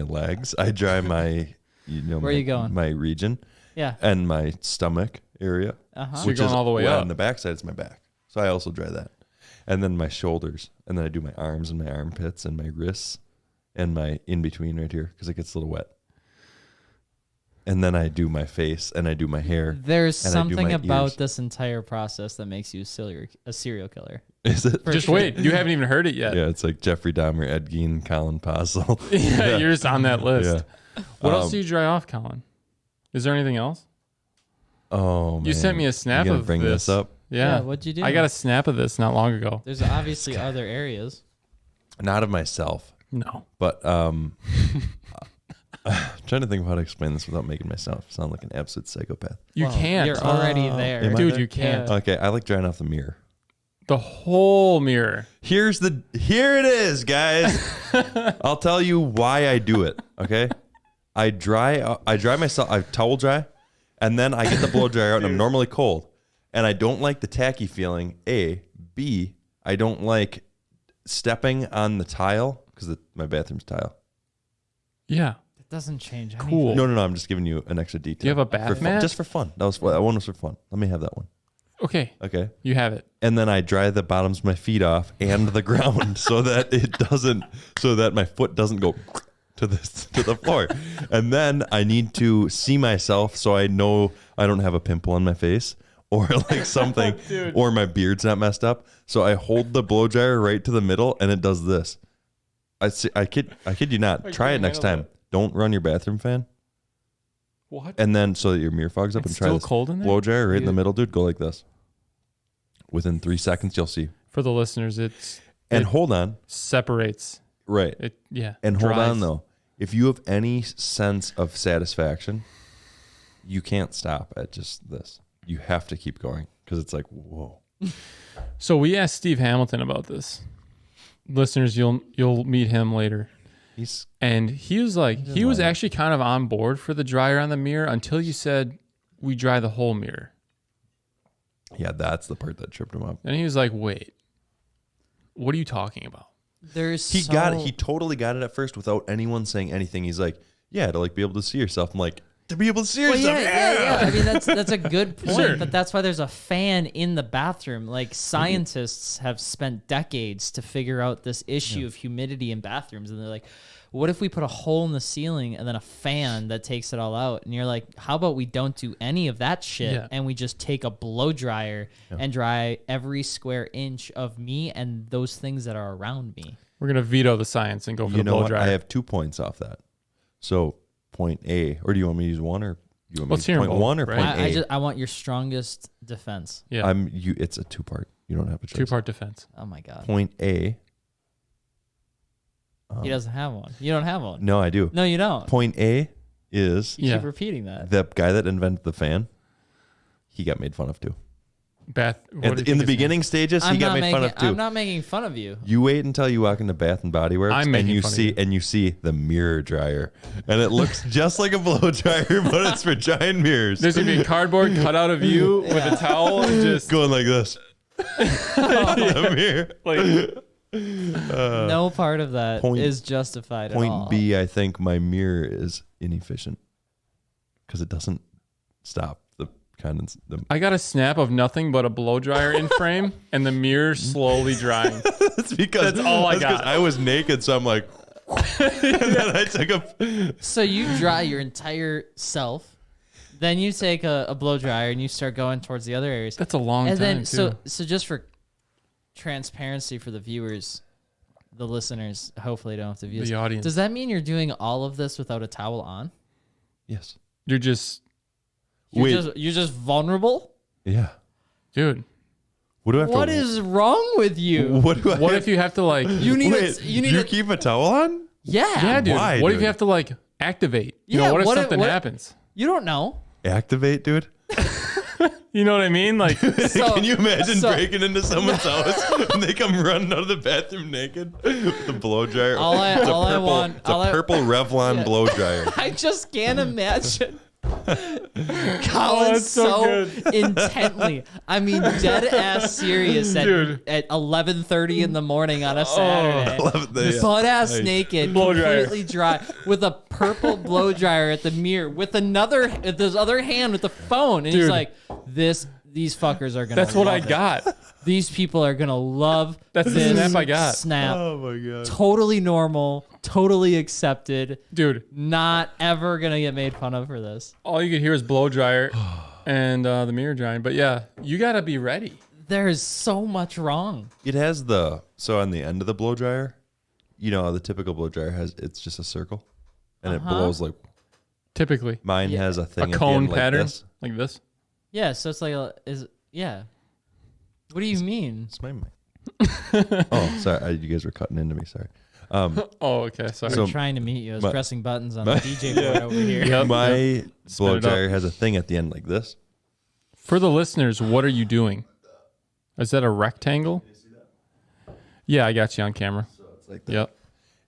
legs. I dry my Where are you going? My region Yeah. and my stomach area. So you're going all the way on up. the backside is my back. So I also dry that. And then my shoulders. And then I do my arms and my armpits and my wrists and my in between right here because it gets a little wet. And then I do my face and I do my hair. There's and I do something my about ears. this entire process that makes you a serial killer. Is it? For Just sure. wait. You haven't even heard it yet. Yeah, it's like Jeffrey Dahmer, Ed Gein, Colin Postle. Yeah, you're just on that list. Yeah. What else do you dry off, Colin? Is there anything else? Oh, man. You sent me a snap You gonna of bring this up? Yeah. What'd you do? I got a snap of this not long ago. There's obviously other areas. Not of myself, No. but trying to think of how to explain this without making myself sound like an absolute psychopath. You Well, can't. You're already there. Am I Dude, there? you can't. Yeah. Okay, I like drying off the mirror. The whole mirror. Here it is, guys. I'll tell you why I do it. Okay, I dry myself. I towel dry, and then I get the blow dryer out, and I'm normally cold, and I don't like the tacky feeling. B, I don't like stepping on the tile because my bathroom's tile. Yeah. It doesn't change Cool. No. I'm just giving you an extra detail. Do you have a bath For fun- mat? Just for fun. That one was for fun. Let me have that one. Okay. Okay. You have it. And then I dry the bottoms of my feet off and the ground so that my foot doesn't go to the floor. And then I need to see myself so I know I don't have a pimple on my face or like something Dude. or my beard's not messed up. So I hold the blow dryer right to the middle and it does this. I kid you not. I Try it can't next handle time. Don't run your bathroom fan. What? And then so that your mirror fogs up It's and try still this cold in there? blow dryer right in the Dude. middle, dude. Go like this. Within 3 seconds, you'll see. For the listeners, And it hold on. separates. Right. It yeah. And hold dries. on though. If you have any sense of satisfaction, you can't stop at just this. You have to keep going because it's like, whoa. So we asked Steve Hamilton about this. Listeners, you'll meet him later. He's And he was like, he was actually kind of on board for the dryer on the mirror until you said we dry the whole mirror. yeah, that's the part that tripped him up. And he was like, wait, what are you talking about? There's He got it. He totally got it at first without anyone saying anything. He's like, yeah, to like be able to see yourself. I'm like, to be able to see Well, yourself. yeah. I mean, that's a good point, Sure. but that's why there's a fan in the bathroom. Like scientists have spent decades to figure out this issue of humidity in bathrooms, and they're like, what if we put a hole in the ceiling and then a fan that takes it all out? And you're like, how about we don't do any of that shit Yeah. and we just take a blow dryer and dry every square inch of me and those things that are around me. We're gonna veto the science and go for You the know blow what? dryer. I have 2 points off that. So point A, or do you want me to use one, or you want me Let's to hear use them point both, one or right? point A? I want your strongest defense. yeah. It's a 2-part. You don't have a choice. 2-part defense. Oh my God. Point A. He doesn't have one. You don't have one. No, I do. No, you don't. Point A is You Yeah. keep repeating that. the guy that invented the fan. He got made fun of too. Beth, what do you In think the his name- beginning stages, he got made fun of too. I'm not making fun of you. You wait until you walk into Bath and Body Works I'm and making you fun of see you. and you see the mirror dryer, and it looks just like a blow dryer, but it's for giant mirrors. There's gonna be a cardboard cutout of you with a towel and just Going like this. The mirror. like No part of that point- is justified at all. Point B, I think my mirror is inefficient because it doesn't stop the condens. I got a snap of nothing but a blow dryer in frame and the mirror slowly drying. That's because That's all I that's 'cause got. I was naked, so I'm like, and then I took a. So you dry your entire self, then you take a blow dryer and you start going towards the other areas. That's a long And time then too. so just for transparency for the viewers, the listeners, hopefully don't have to view The this. audience. Does that mean you're doing all of this without a towel on? Yes. You're just, Wait. You're just vulnerable? Yeah. dude. What do I have What to? is wrong with you? What do I? What have, if you have to like? You need Wait, a, you need you a, keep a towel on? yeah. Yeah, dude. Why, what if dude? you have to like activate? You Yeah, know, what if what if- something what- happens? You don't know. Activate, dude. You know what I mean? Like, So, Can you imagine so- breaking into someone's house and they come running out of the bathroom naked with the blow dryer? All I- It's a all I purple, want- It's a all I- purple Revlon blow dryer. I just can't imagine. Colin's that's so so intently. I mean, dead ass serious at Dude. 11:30 in the morning on a Saturday. love that, yeah. Butt ass Nice. naked, Blow dryer. completely dry, with a purple blow dryer at the mirror, with this other hand with the phone, and he's Dude. like, These fuckers are gonna. that's what I love it. got. These people are gonna love. That's the this snap I got. Snap. Oh my god. Totally normal. Totally accepted. Dude, Not ever gonna get made fun of for this. all you could hear is blow dryer and the mirror drying. But yeah, you gotta be ready. There is so much wrong. It has so on the end of the blow dryer, you know how the typical blow dryer it's just a circle, and it blows like Typically, mine Yeah. has a a thing at the cone end like pattern this. like this. Yeah, so it's like yeah. What do you mean? It's my mic. Oh, sorry, you guys were cutting into me. Sorry. Oh, okay. Sorry. So- Trying to meet you. I was my- pressing buttons on the DJ board over here. Yep. My blow it up. dryer has a thing at the end like this. For the listeners, what are you doing? Is that a rectangle? Yeah, I got you on camera. It's like that. Yep.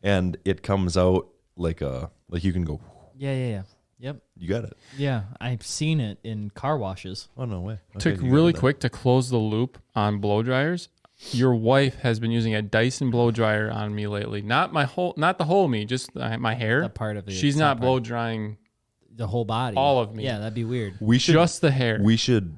And it comes out like you can go. Yeah. Yep. You got it. Yeah, I've seen it in car washes. Oh no way. Took Okay, you really got it quick to close the loop on blow dryers. Your wife has been using a Dyson blow dryer on me lately. Not the whole me, just my hair. That part of it. She's top not part. blow drying the whole body. all of me. Yeah, that'd be weird. We should just the hair, we should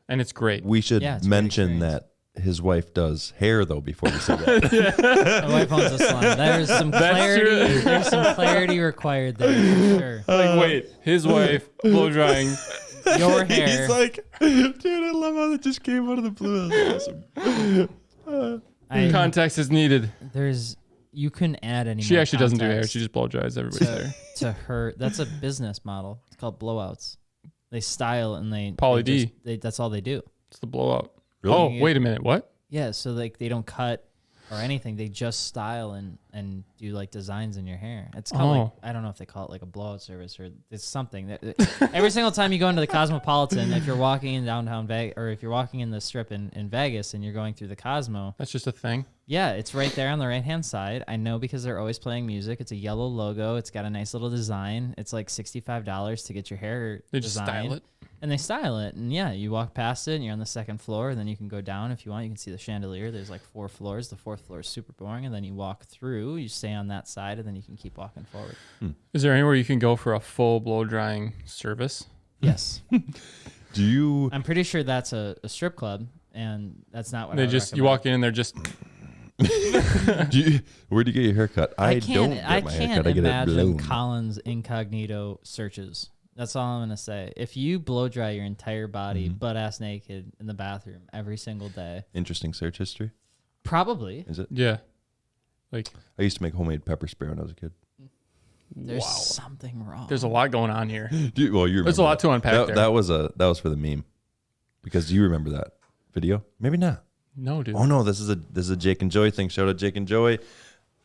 and it's great. Yeah, it's a great mention experience. that his wife does hair though before we say that. My wife owns a salon. There's some clarity. true. There's some clarity required there. For sure. Like, wait, his wife blow drying. Your hair. He's like, dude, I love how that just came out of the blue. That's awesome. Context is needed. You couldn't add any. She more actually doesn't do hair. context She just blow dries everybody's hair. to her. That's a business model. It's called blowouts. They style and they Pauly they D. just- they- that's all they do. It's the blowout. Really? Oh, wait a minute. What? Yeah, so like they don't cut or anything. They just style and do like designs in your hair. It's called like, I don't know if they call it like a blowout service or it's something. Every single time you go into the Cosmopolitan, if you're walking in downtown Vegas or if you're walking in the strip in Vegas and you're going through the Cosmo, That's just a thing. yeah, it's right there on the right hand side. I know because they're always playing music. It's a yellow logo. It's got a nice little design. It's like $65 to get your hair They just designed. style it. And they style it. And yeah, you walk past it and you're on the second floor. And then you can go down if you want. You can see the chandelier. There's like 4 floors. The 4th floor is super boring. And then you walk through. You stay on that side. And then you can keep walking forward. Is there anywhere you can go for a full blow drying service? Yes. Do you? I'm pretty sure that's a strip club. And that's not what I They would just you recommend. walk in and they're just Where'd you get your haircut? I don't can't, get I my can't haircut. I get it imagine blown. Colin's incognito searches. That's all I'm gonna say. If you blow dry your entire body, butt ass naked in the bathroom every single day, Interesting search history. probably Is it? yeah. Like I used to make homemade pepper spray when I was a kid. there's something wrong. there's a lot going on here. Dude, well, you There's a remember lot to unpack that. there. That was for the meme, because you remember that video. Maybe not. No, dude. Oh no, this is a Jake and Joey thing. Shout out Jake and Joey.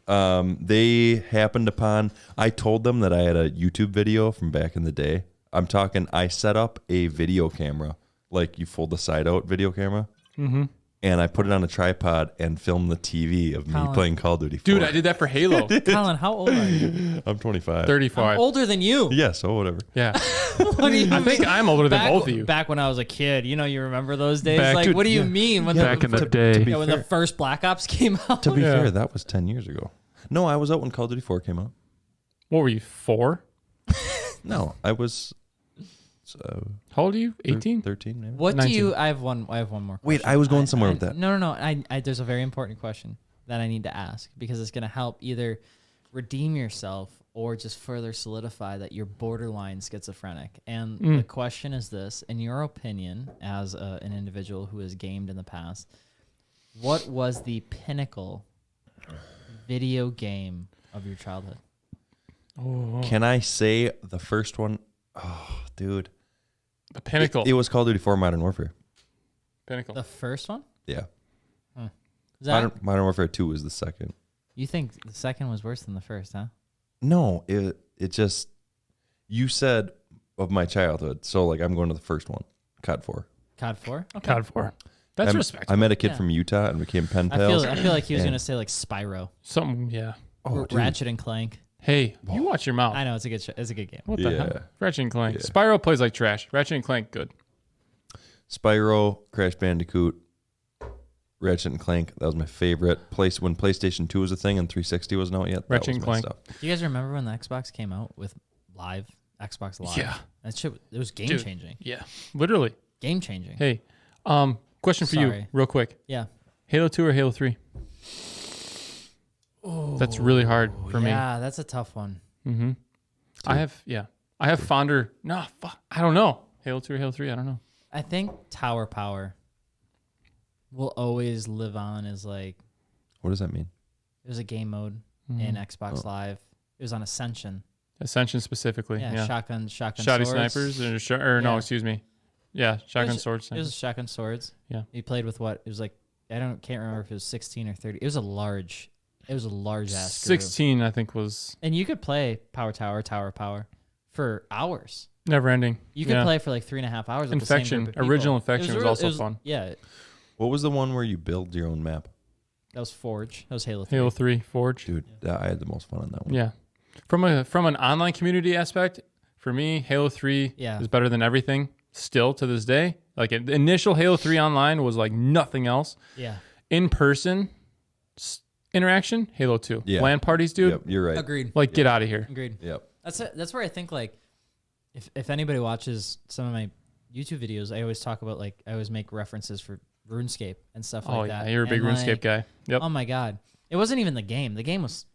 They happened upon. I told them that I had a YouTube video from back in the day. I'm talking. I set up a video camera like you fold the side out video camera. Mm-hmm. And I put it on a tripod and filmed the TV of me Colin. playing Call of Duty 4. Dude, I did that for Halo. Colin, how old are you? I'm 25. 35. I'm older than you. Yeah, so whatever. Yeah. What do you I think I'm older than back, both of you. Back when I was a kid, you remember those days? Back- like, dude, what do you mean? When Back in the day. when the first Black Ops came out? To be Yeah. fair, that was 10 years ago. No, I was out when Call of Duty 4 came out. What were you, 4? No, I was How old are you? 18? 13 maybe. What 19. do you? I have one more. Wait, question. I was going somewhere with that. No. I there's a very important question that I need to ask because it's going to help either redeem yourself or just further solidify that you're borderline schizophrenic. And the question is this: in your opinion, as an individual who has gamed in the past, what was the pinnacle video game of your childhood? Oh, Can I say the first one? Oh, dude. the pinnacle. It was Call of Duty 4 Modern Warfare. Pinnacle. The first one? Yeah. Is that, Modern Warfare 2 was the second. you think the second was worse than the first, huh? No, it just, you said of my childhood. So, like, I'm going to the first one, COD 4. COD 4? Okay. COD 4. That's respectable. I met a kid Yeah. from Utah and became pen I pals. feel like he was and- going to say like Spyro. Something, yeah. Oh, dude. Ratchet and Clank. Hey, you watch your mouth. I know it's a good game. What the Yeah. hell? Ratchet and Clank. Yeah. Spyro plays like trash. Ratchet and Clank, good. Spyro, Crash Bandicoot, Ratchet and Clank. That was my favorite place when PlayStation 2 was a thing and 360 wasn't out yet. That Ratchet was and my Clank. stuff. Do you guys remember when the Xbox came out with Xbox Live? Yeah. That shit, it was game Dude. changing. Yeah, literally. Game changing. Hey, question for you, Sorry. real quick. Yeah. Halo 2 or Halo 3? That's really hard for me. Yeah, that's a tough one. Mm-hmm. I have fonder. No, fuck. I don't know. Halo 2 or Halo 3? I don't know. I think Tower Power will always live on as like, What does that mean? it was a game mode Mm-hmm. in Xbox Live. It was on Ascension. Ascension specifically. Yeah, Yeah. shotgun Shoddy swords. snipers no, Yeah. excuse me. Yeah, shotgun was- swords. It was shotgun swords. Yeah. You played with what? It was like can't remember if it was 16 or 30. It was a large ass 16, I think, was And you could play Tower Power for hours. never ending. You could play for like 3.5 hours. With the same Infection. group of people. Original Infection was real- also fun. Yeah, What was the one where you build your own map? that was Forge. That was Halo 3. Halo 3, Forge. Dude, I had the most fun on that one. Yeah. From an online community aspect, for me, Halo 3 Yeah. is better than everything still to this day. Like the initial Halo 3 online was like nothing else. Yeah, In person interaction, Halo 2. Yeah. LAN parties, dude. Yep, you're right. agreed. Like get out of here. Agreed. Yep. That's it. That's where I think like, if anybody watches some of my YouTube videos, I always talk about like I always make references for RuneScape and stuff like Oh that. yeah, you're a big And, RuneScape like, guy. Yep. Oh my god, it wasn't even the game. The game was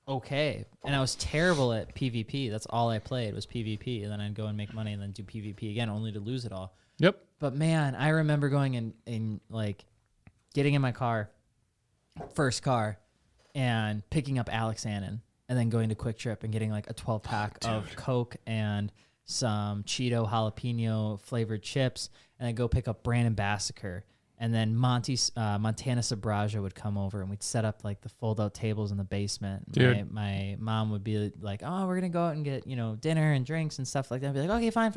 okay, and I was terrible at PvP. That's all I played was PvP, and then I'd go and make money and then do PvP again, only to lose it all. Yep. But man, I remember going in like getting in my car, first car, and picking up Alex Annan, and then going to Quick Trip and getting like a 12-pack of Coke and some Cheeto jalapeno flavored chips, and then go pick up Brandon Bassiker. And then Montana Sabraja would come over and we'd set up like the fold out tables in the basement. Dude. My mom would be like, oh, we're going to go out and get, dinner and drinks and stuff like that. I'd be like, okay, fine.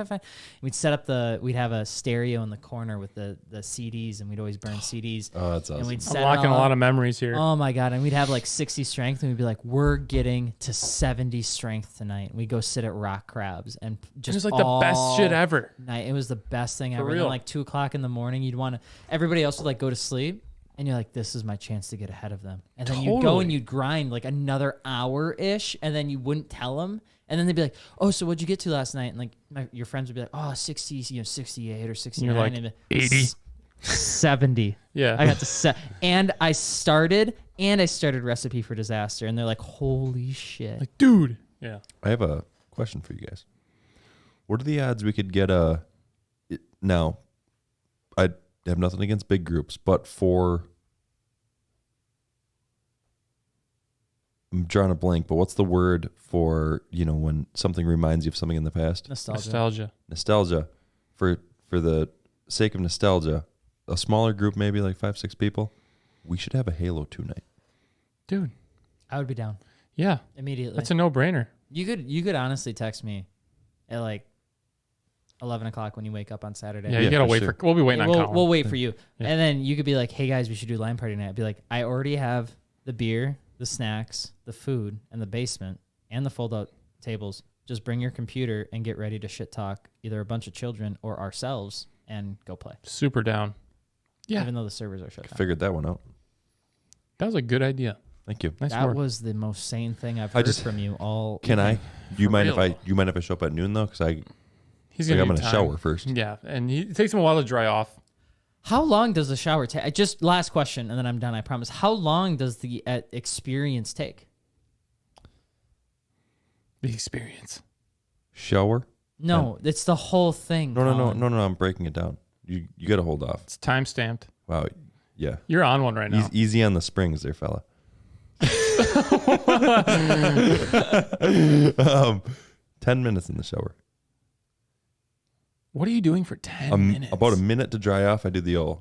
We'd set up we'd have a stereo in the corner with the CDs, and we'd always burn CDs. Oh, that's awesome. And we'd I'm set locking it a all lot up. of memories here. Oh my God. And we'd have like 60 strength, and we'd be like, we're getting to 70 strength tonight. And we'd go sit at Rock Crabs and It just was like the best shit ever. night. It was the best thing ever. And real. then like 2:00 in the morning, you'd want to, everybody else would like go to sleep, and you're like, this is my chance to get ahead of them. And then you'd go Totally. and you'd grind like another hour-ish, and then you wouldn't tell them. And then they'd be like, oh, so what'd you get to last night? And like your friends would be like, oh, 60, 68 or 69. you're like, and 80. 70. Yeah. I got to set, and I started Recipe for Disaster, and they're like, holy shit. Like, dude. Yeah. I have a question for you guys. What are the odds we could get now, I have nothing against big groups, but I'm drawing a blank, but what's the word for, when something reminds you of something in the past? Nostalgia. Nostalgia. For the sake of nostalgia, a smaller group, maybe like 5-6 people, we should have a Halo 2 night. Dude. I would be down Yeah. immediately. That's a no-brainer. You could honestly text me at like 11 o'clock when you wake up on Saturday. Yeah, you gotta for wait sure. for. We'll be waiting on Colin. We'll wait for you. Yeah. And then you could be like, hey guys, we should do line party night. I'd be like, I already have the beer, the snacks, the food, and the basement, and the fold-out tables. Just bring your computer and get ready to shit talk either a bunch of children or ourselves and go play. Super down. Yeah. Even though the servers are shut down. Figured that one out. That was a good idea. Thank you. Nice That work. was the most sane thing I've heard from you all. Can I? Do you For mind real, if you mind if I show up at noon though? Because He's I'm gonna gonna need time. shower first. Yeah, and it takes him a while to dry off. How long does the shower take? Just last question, and then I'm done. I promise. How long does the experience take? The experience. Shower? No, it's the whole thing. No. Colin. I'm breaking it down. You got to hold off. It's time stamped. Wow. Yeah. You're on one right now. Easy on the springs there, fella. 10 minutes in the shower. What are you doing for 10 minutes? About a minute to dry off. I do the old.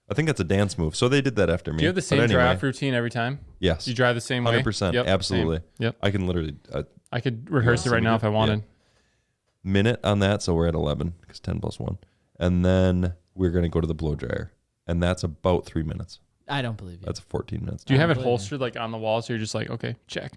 I think that's a dance move. So they did that after me. Do you have the same dry off routine every time? Yes. Do you dry the same way? 100%. Yep, Absolutely. same. Yep. I can literally. I could rehearse it right now if I wanted. Minute on that. So we're at 11 because 10 plus 1. And then we're going to go to the blow dryer. And that's about 3 minutes. I don't believe you. That's 14 minutes. Do you have it believe you. holstered like on the wall so you're just like, okay, check.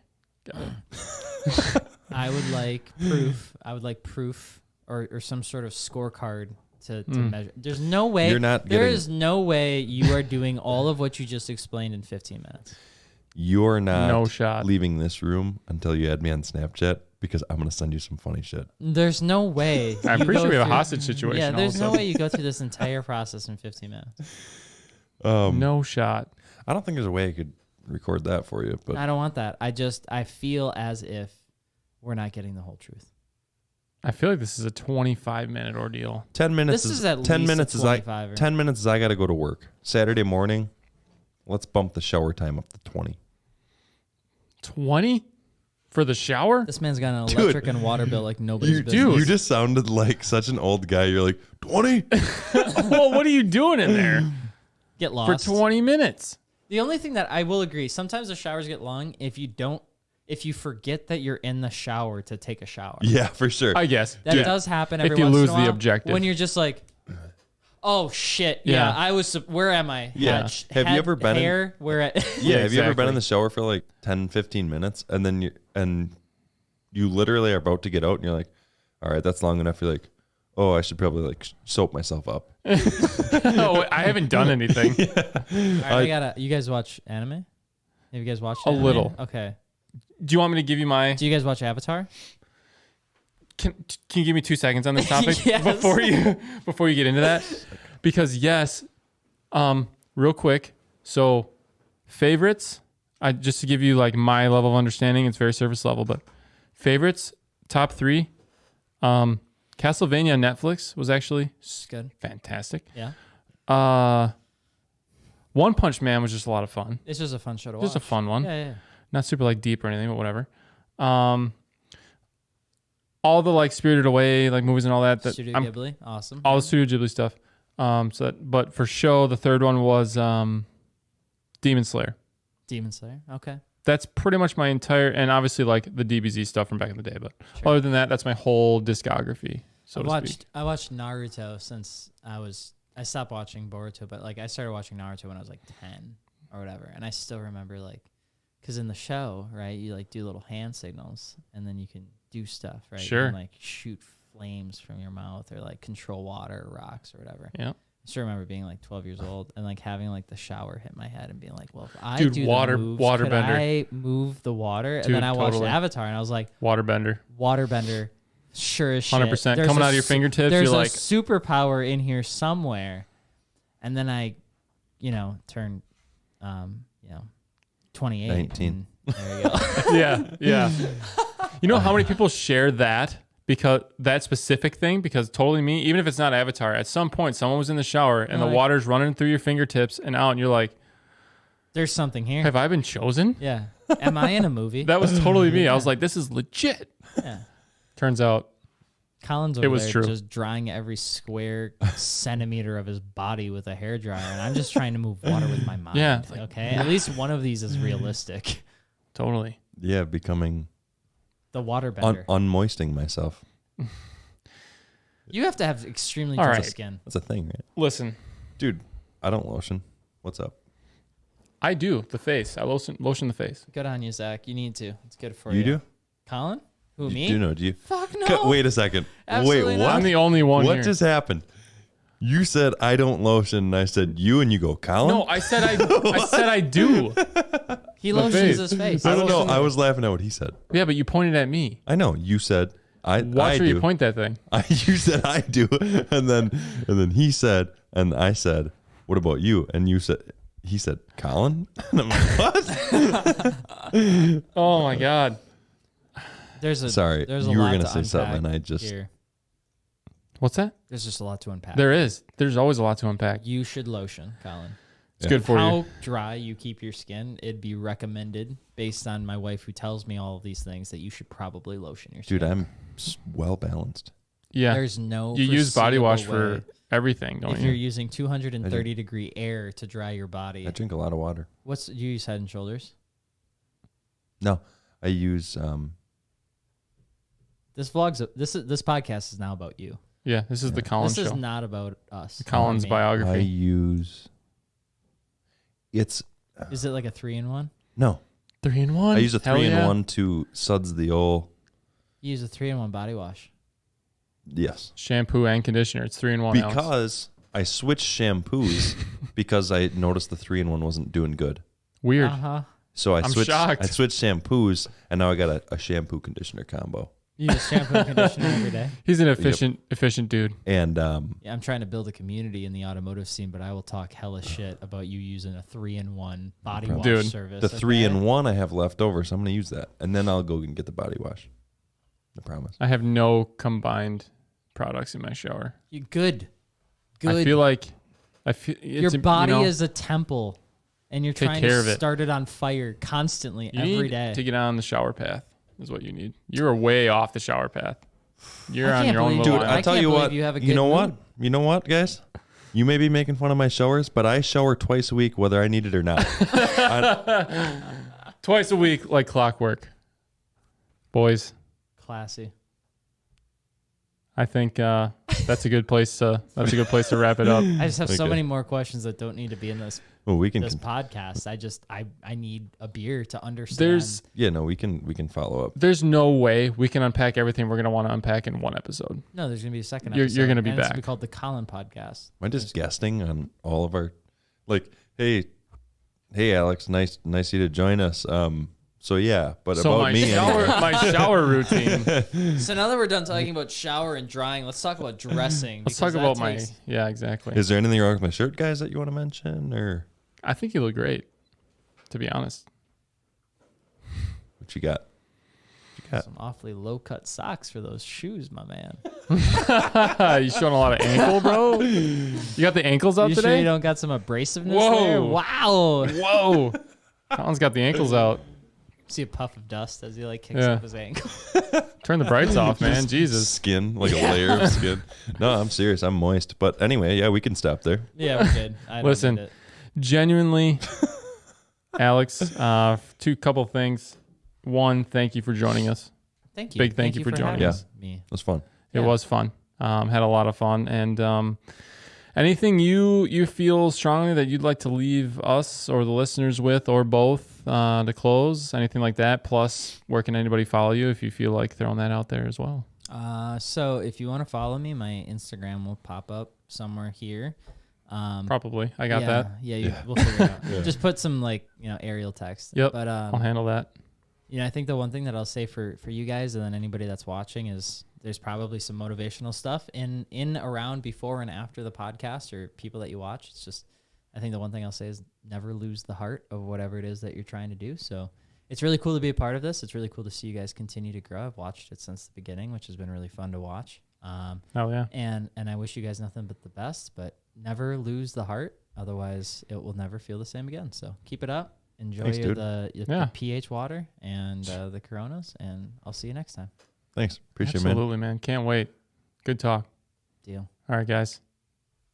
Got it. I would like proof. I would like proof or some sort of scorecard to measure. There's no way. You're not There getting- is no way you are doing all of what you just explained in 15 minutes. You're not No shot. leaving this room until you add me on Snapchat because I'm going to send you some funny shit. There's no way. I'm you pretty go sure we have a through- hostage situation. Yeah, all of there's a no sudden. way you go through this entire process in 15 minutes. No shot. I don't think there's a way I could record that for you, but I don't want that. I feel as if we're not getting the whole truth. I feel like this is a 25-minute ordeal. 10 minutes This is at 10 least a minutes 25-er. 10 minutes is I got to go to work. Saturday morning, let's bump the shower time up to 20. 20 for the shower? This man's got an Dude, electric and water bill like nobody's business. Dude. You just sounded like such an old guy. You're like, 20? Well, what are you doing in there Get for lost. 20 minutes? The only thing that I will agree, sometimes the showers get long if you forget that you're in the shower to take a shower. Yeah, for sure. I guess. That Yeah. does happen If every you once lose in a the while. objective. When you're just like, oh shit, yeah, Yeah. where am I? Yeah. Have you ever been in- hair, where at? Yeah, have you ever been exactly. in the shower for like 10, 15 minutes and then you literally are about to get out and you're like, all right, that's long enough. You're like, oh, I should probably like soap myself up. Oh, I haven't done anything. All right, you guys watch anime? Have you guys watched A anime? little. Okay. Do you want me to give you my... Do you guys watch Avatar? Can you give me 2 seconds on this topic Yes. before you get into that? Because yes, real quick. So favorites, just to give you like my level of understanding, it's very surface level, but favorites, top 3. Castlevania on Netflix was actually It's good. fantastic. Yeah. One Punch Man was just a lot of fun. It's just a fun show to watch. Just a fun one. Yeah. Not super like deep or anything, but whatever. All the like Spirited Away like movies and all that. Studio Ghibli, awesome. All the Studio Ghibli stuff. But for show, the third one was Demon Slayer. Demon Slayer. Okay. That's pretty much my entire, and obviously like the DBZ stuff from back in the day. But Sure. other than that, that's my whole discography. So I to watched speak. Naruto since I stopped watching Boruto, but like I started watching Naruto when I was like 10 or whatever, and I still remember like, because in the show, right, you like do little hand signals and then you can do stuff, right? Sure. You can, like shoot flames from your mouth or like control water or rocks or whatever. Yeah. I still remember being like 12 years old and like having like the shower hit my head and being like, well, if I Dude, do water- the moves, water could bender. I move the water? Dude, And then I watched totally. Avatar and I was like, Waterbender. waterbender, sure as shit. 100%. There's Coming a out of your fingertips, There's you're a like- superpower in here somewhere. And then I, turned, 28. 19. and There you go. Yeah. You know how many people share that? Because that specific thing, because totally me, even if it's not Avatar, at some point someone was in the shower and the Like- water's running through your fingertips and out, and you're like, There's something here. have I been chosen? Yeah. Am I in a movie? That was totally me. I was like, this is legit. Yeah. Turns out, Colin's over was there true. just drying every square centimeter of his body with a hairdryer, and I'm just trying to move water with my mind. Yeah, it's like- Okay. At least one of these is realistic. totally. Yeah, becoming The waterbender. unmoisting myself. You have to have extremely All gentle right. skin. That's a thing, right? Listen, Dude, I don't lotion. What's up? I do the face. I lotion the face. Good on you, Zach. You need to. It's good for You you. do? Colin? Who, You me? do know, do you? Fuck no. Wait a second. Absolutely Wait, not. what? I'm the only one What here. just happened? You said I don't lotion, and I said you, and you go, Colin? No, I said I do. He My lotions face. his face. I don't know. I was laughing at what he said. Yeah, but you pointed at me. I know. You said I Watch where do. you point that thing. You said I do, and then he said, and I said, what about you? And he said, Colin? And I'm like, what? Oh my God. Sorry, There's a you were lot gonna to say something, and I unpack just here. What's that? There's just a lot to unpack. There is. There's always a lot to unpack. You should lotion, Colin. It's good for How you. dry you keep your skin, it'd be recommended based on my wife who tells me all of these things that you should probably lotion your skin. dude, I'm well balanced. Yeah. There's no You use body wash foreseeable way. for everything, don't If you? you're using 230 degree air to dry your body, I drink a lot of water. do you use Head and Shoulders? No, I use This podcast is now about you. Yeah, this is the Colin This show. is not about us. Colin's or me. I biography. use. It's Is it like a 3-in-1? no. 3-in-1. I use a Hell 3-in-1 to suds the oil. You use a 3-in-1 body wash. Yes, Shampoo and conditioner. It's 3-in-1. Alex. because I switched shampoos because I noticed the 3-in-1 wasn't doing good. Weird. Uh-huh. So I'm switched. shocked. I switched shampoos, and now I got a shampoo conditioner combo. You use shampoo and conditioner every day? He's an efficient dude. And Yeah, I'm trying to build a community in the automotive scene, but I will talk hella shit about you using a 3-in-1 body wash Dude, service. the okay? 3-in-1 I have left over, so I'm gonna use that, and then I'll go and get the body wash. I promise. I have no combined products in my shower. You good. Good. I feel like your body is a temple, and you're Take trying care to of it. start it on fire constantly you every need day. to get on the shower path is what you need. You're way off the shower path. You're I on can't your own believe- little Dude, I line. I'll tell can't you believe what. you have a You good know what? mood. You know what, guys? You may be making fun of my showers, but I shower twice a week, whether I need it or not. Twice a week, like clockwork. Boys, Classy. I think that's a good place to wrap it up. I just have so Okay. many more questions that don't need to be in this Well, we can. podcast. I need a beer to understand. There's We can follow up. There's no way we can unpack everything we're gonna want to unpack in one episode. no. There's gonna be a second. You're episode, gonna be and It's back. gonna be called the Colin Podcast. Am I just guesting on all of our, like, hey, Alex, nice of you to join us. So yeah, but So about my me, shower, anyway. my shower routine. So now that we're done talking about shower and drying, let's talk about dressing. Let's talk about yeah, exactly. Is there anything wrong with my shirt, guys, that you want to mention, or I think you look great, to be honest. what you got? some awfully low cut socks for those shoes, my man. You showing a lot of ankle, bro? You got the ankles out You sure today? you don't got some abrasiveness Whoa. there? Wow. Whoa. Colin's got the ankles out. See a puff of dust as he like kicks Yeah. up his ankle. Turn the brights off, man. Jesus. Skin, like a layer of skin. No, I'm serious. I'm moist. But anyway, yeah, we can stop there. Yeah, we're good. I don't Listen, need it. genuinely, Alex, couple things. One, thank you for joining us. Thank you. big thank you for joining having us. Me. It was fun. It Yeah. was fun. Had a lot of fun. And anything you feel strongly that you'd like to leave us or the listeners with, or both, to close? Anything like that? Plus, where can anybody follow you if you feel like throwing that out there as well? So if you want to follow me, my Instagram will pop up somewhere here. Probably. I got that. Yeah, we'll figure it out. Just put some aerial text. Yep. But I'll handle that. I think the one thing that I'll say for you guys and then anybody that's watching is there's probably some motivational stuff in around before and after the podcast or people that you watch. It's just, I think the one thing I'll say is never lose the heart of whatever it is that you're trying to do. So it's really cool to be a part of this. It's really cool to see you guys continue to grow. I've watched it since the beginning, which has been really fun to watch. Oh yeah. And I wish you guys nothing but the best, but never lose the heart. Otherwise it will never feel the same again. So keep it up. Enjoy Thanks, dude. the pH water and the Coronas, and I'll see you next time. Thanks. Appreciate it, man. Absolutely, man. Can't wait. Good talk. Deal. All right, guys.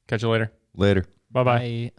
Catch you later. Later. Bye-bye. Bye.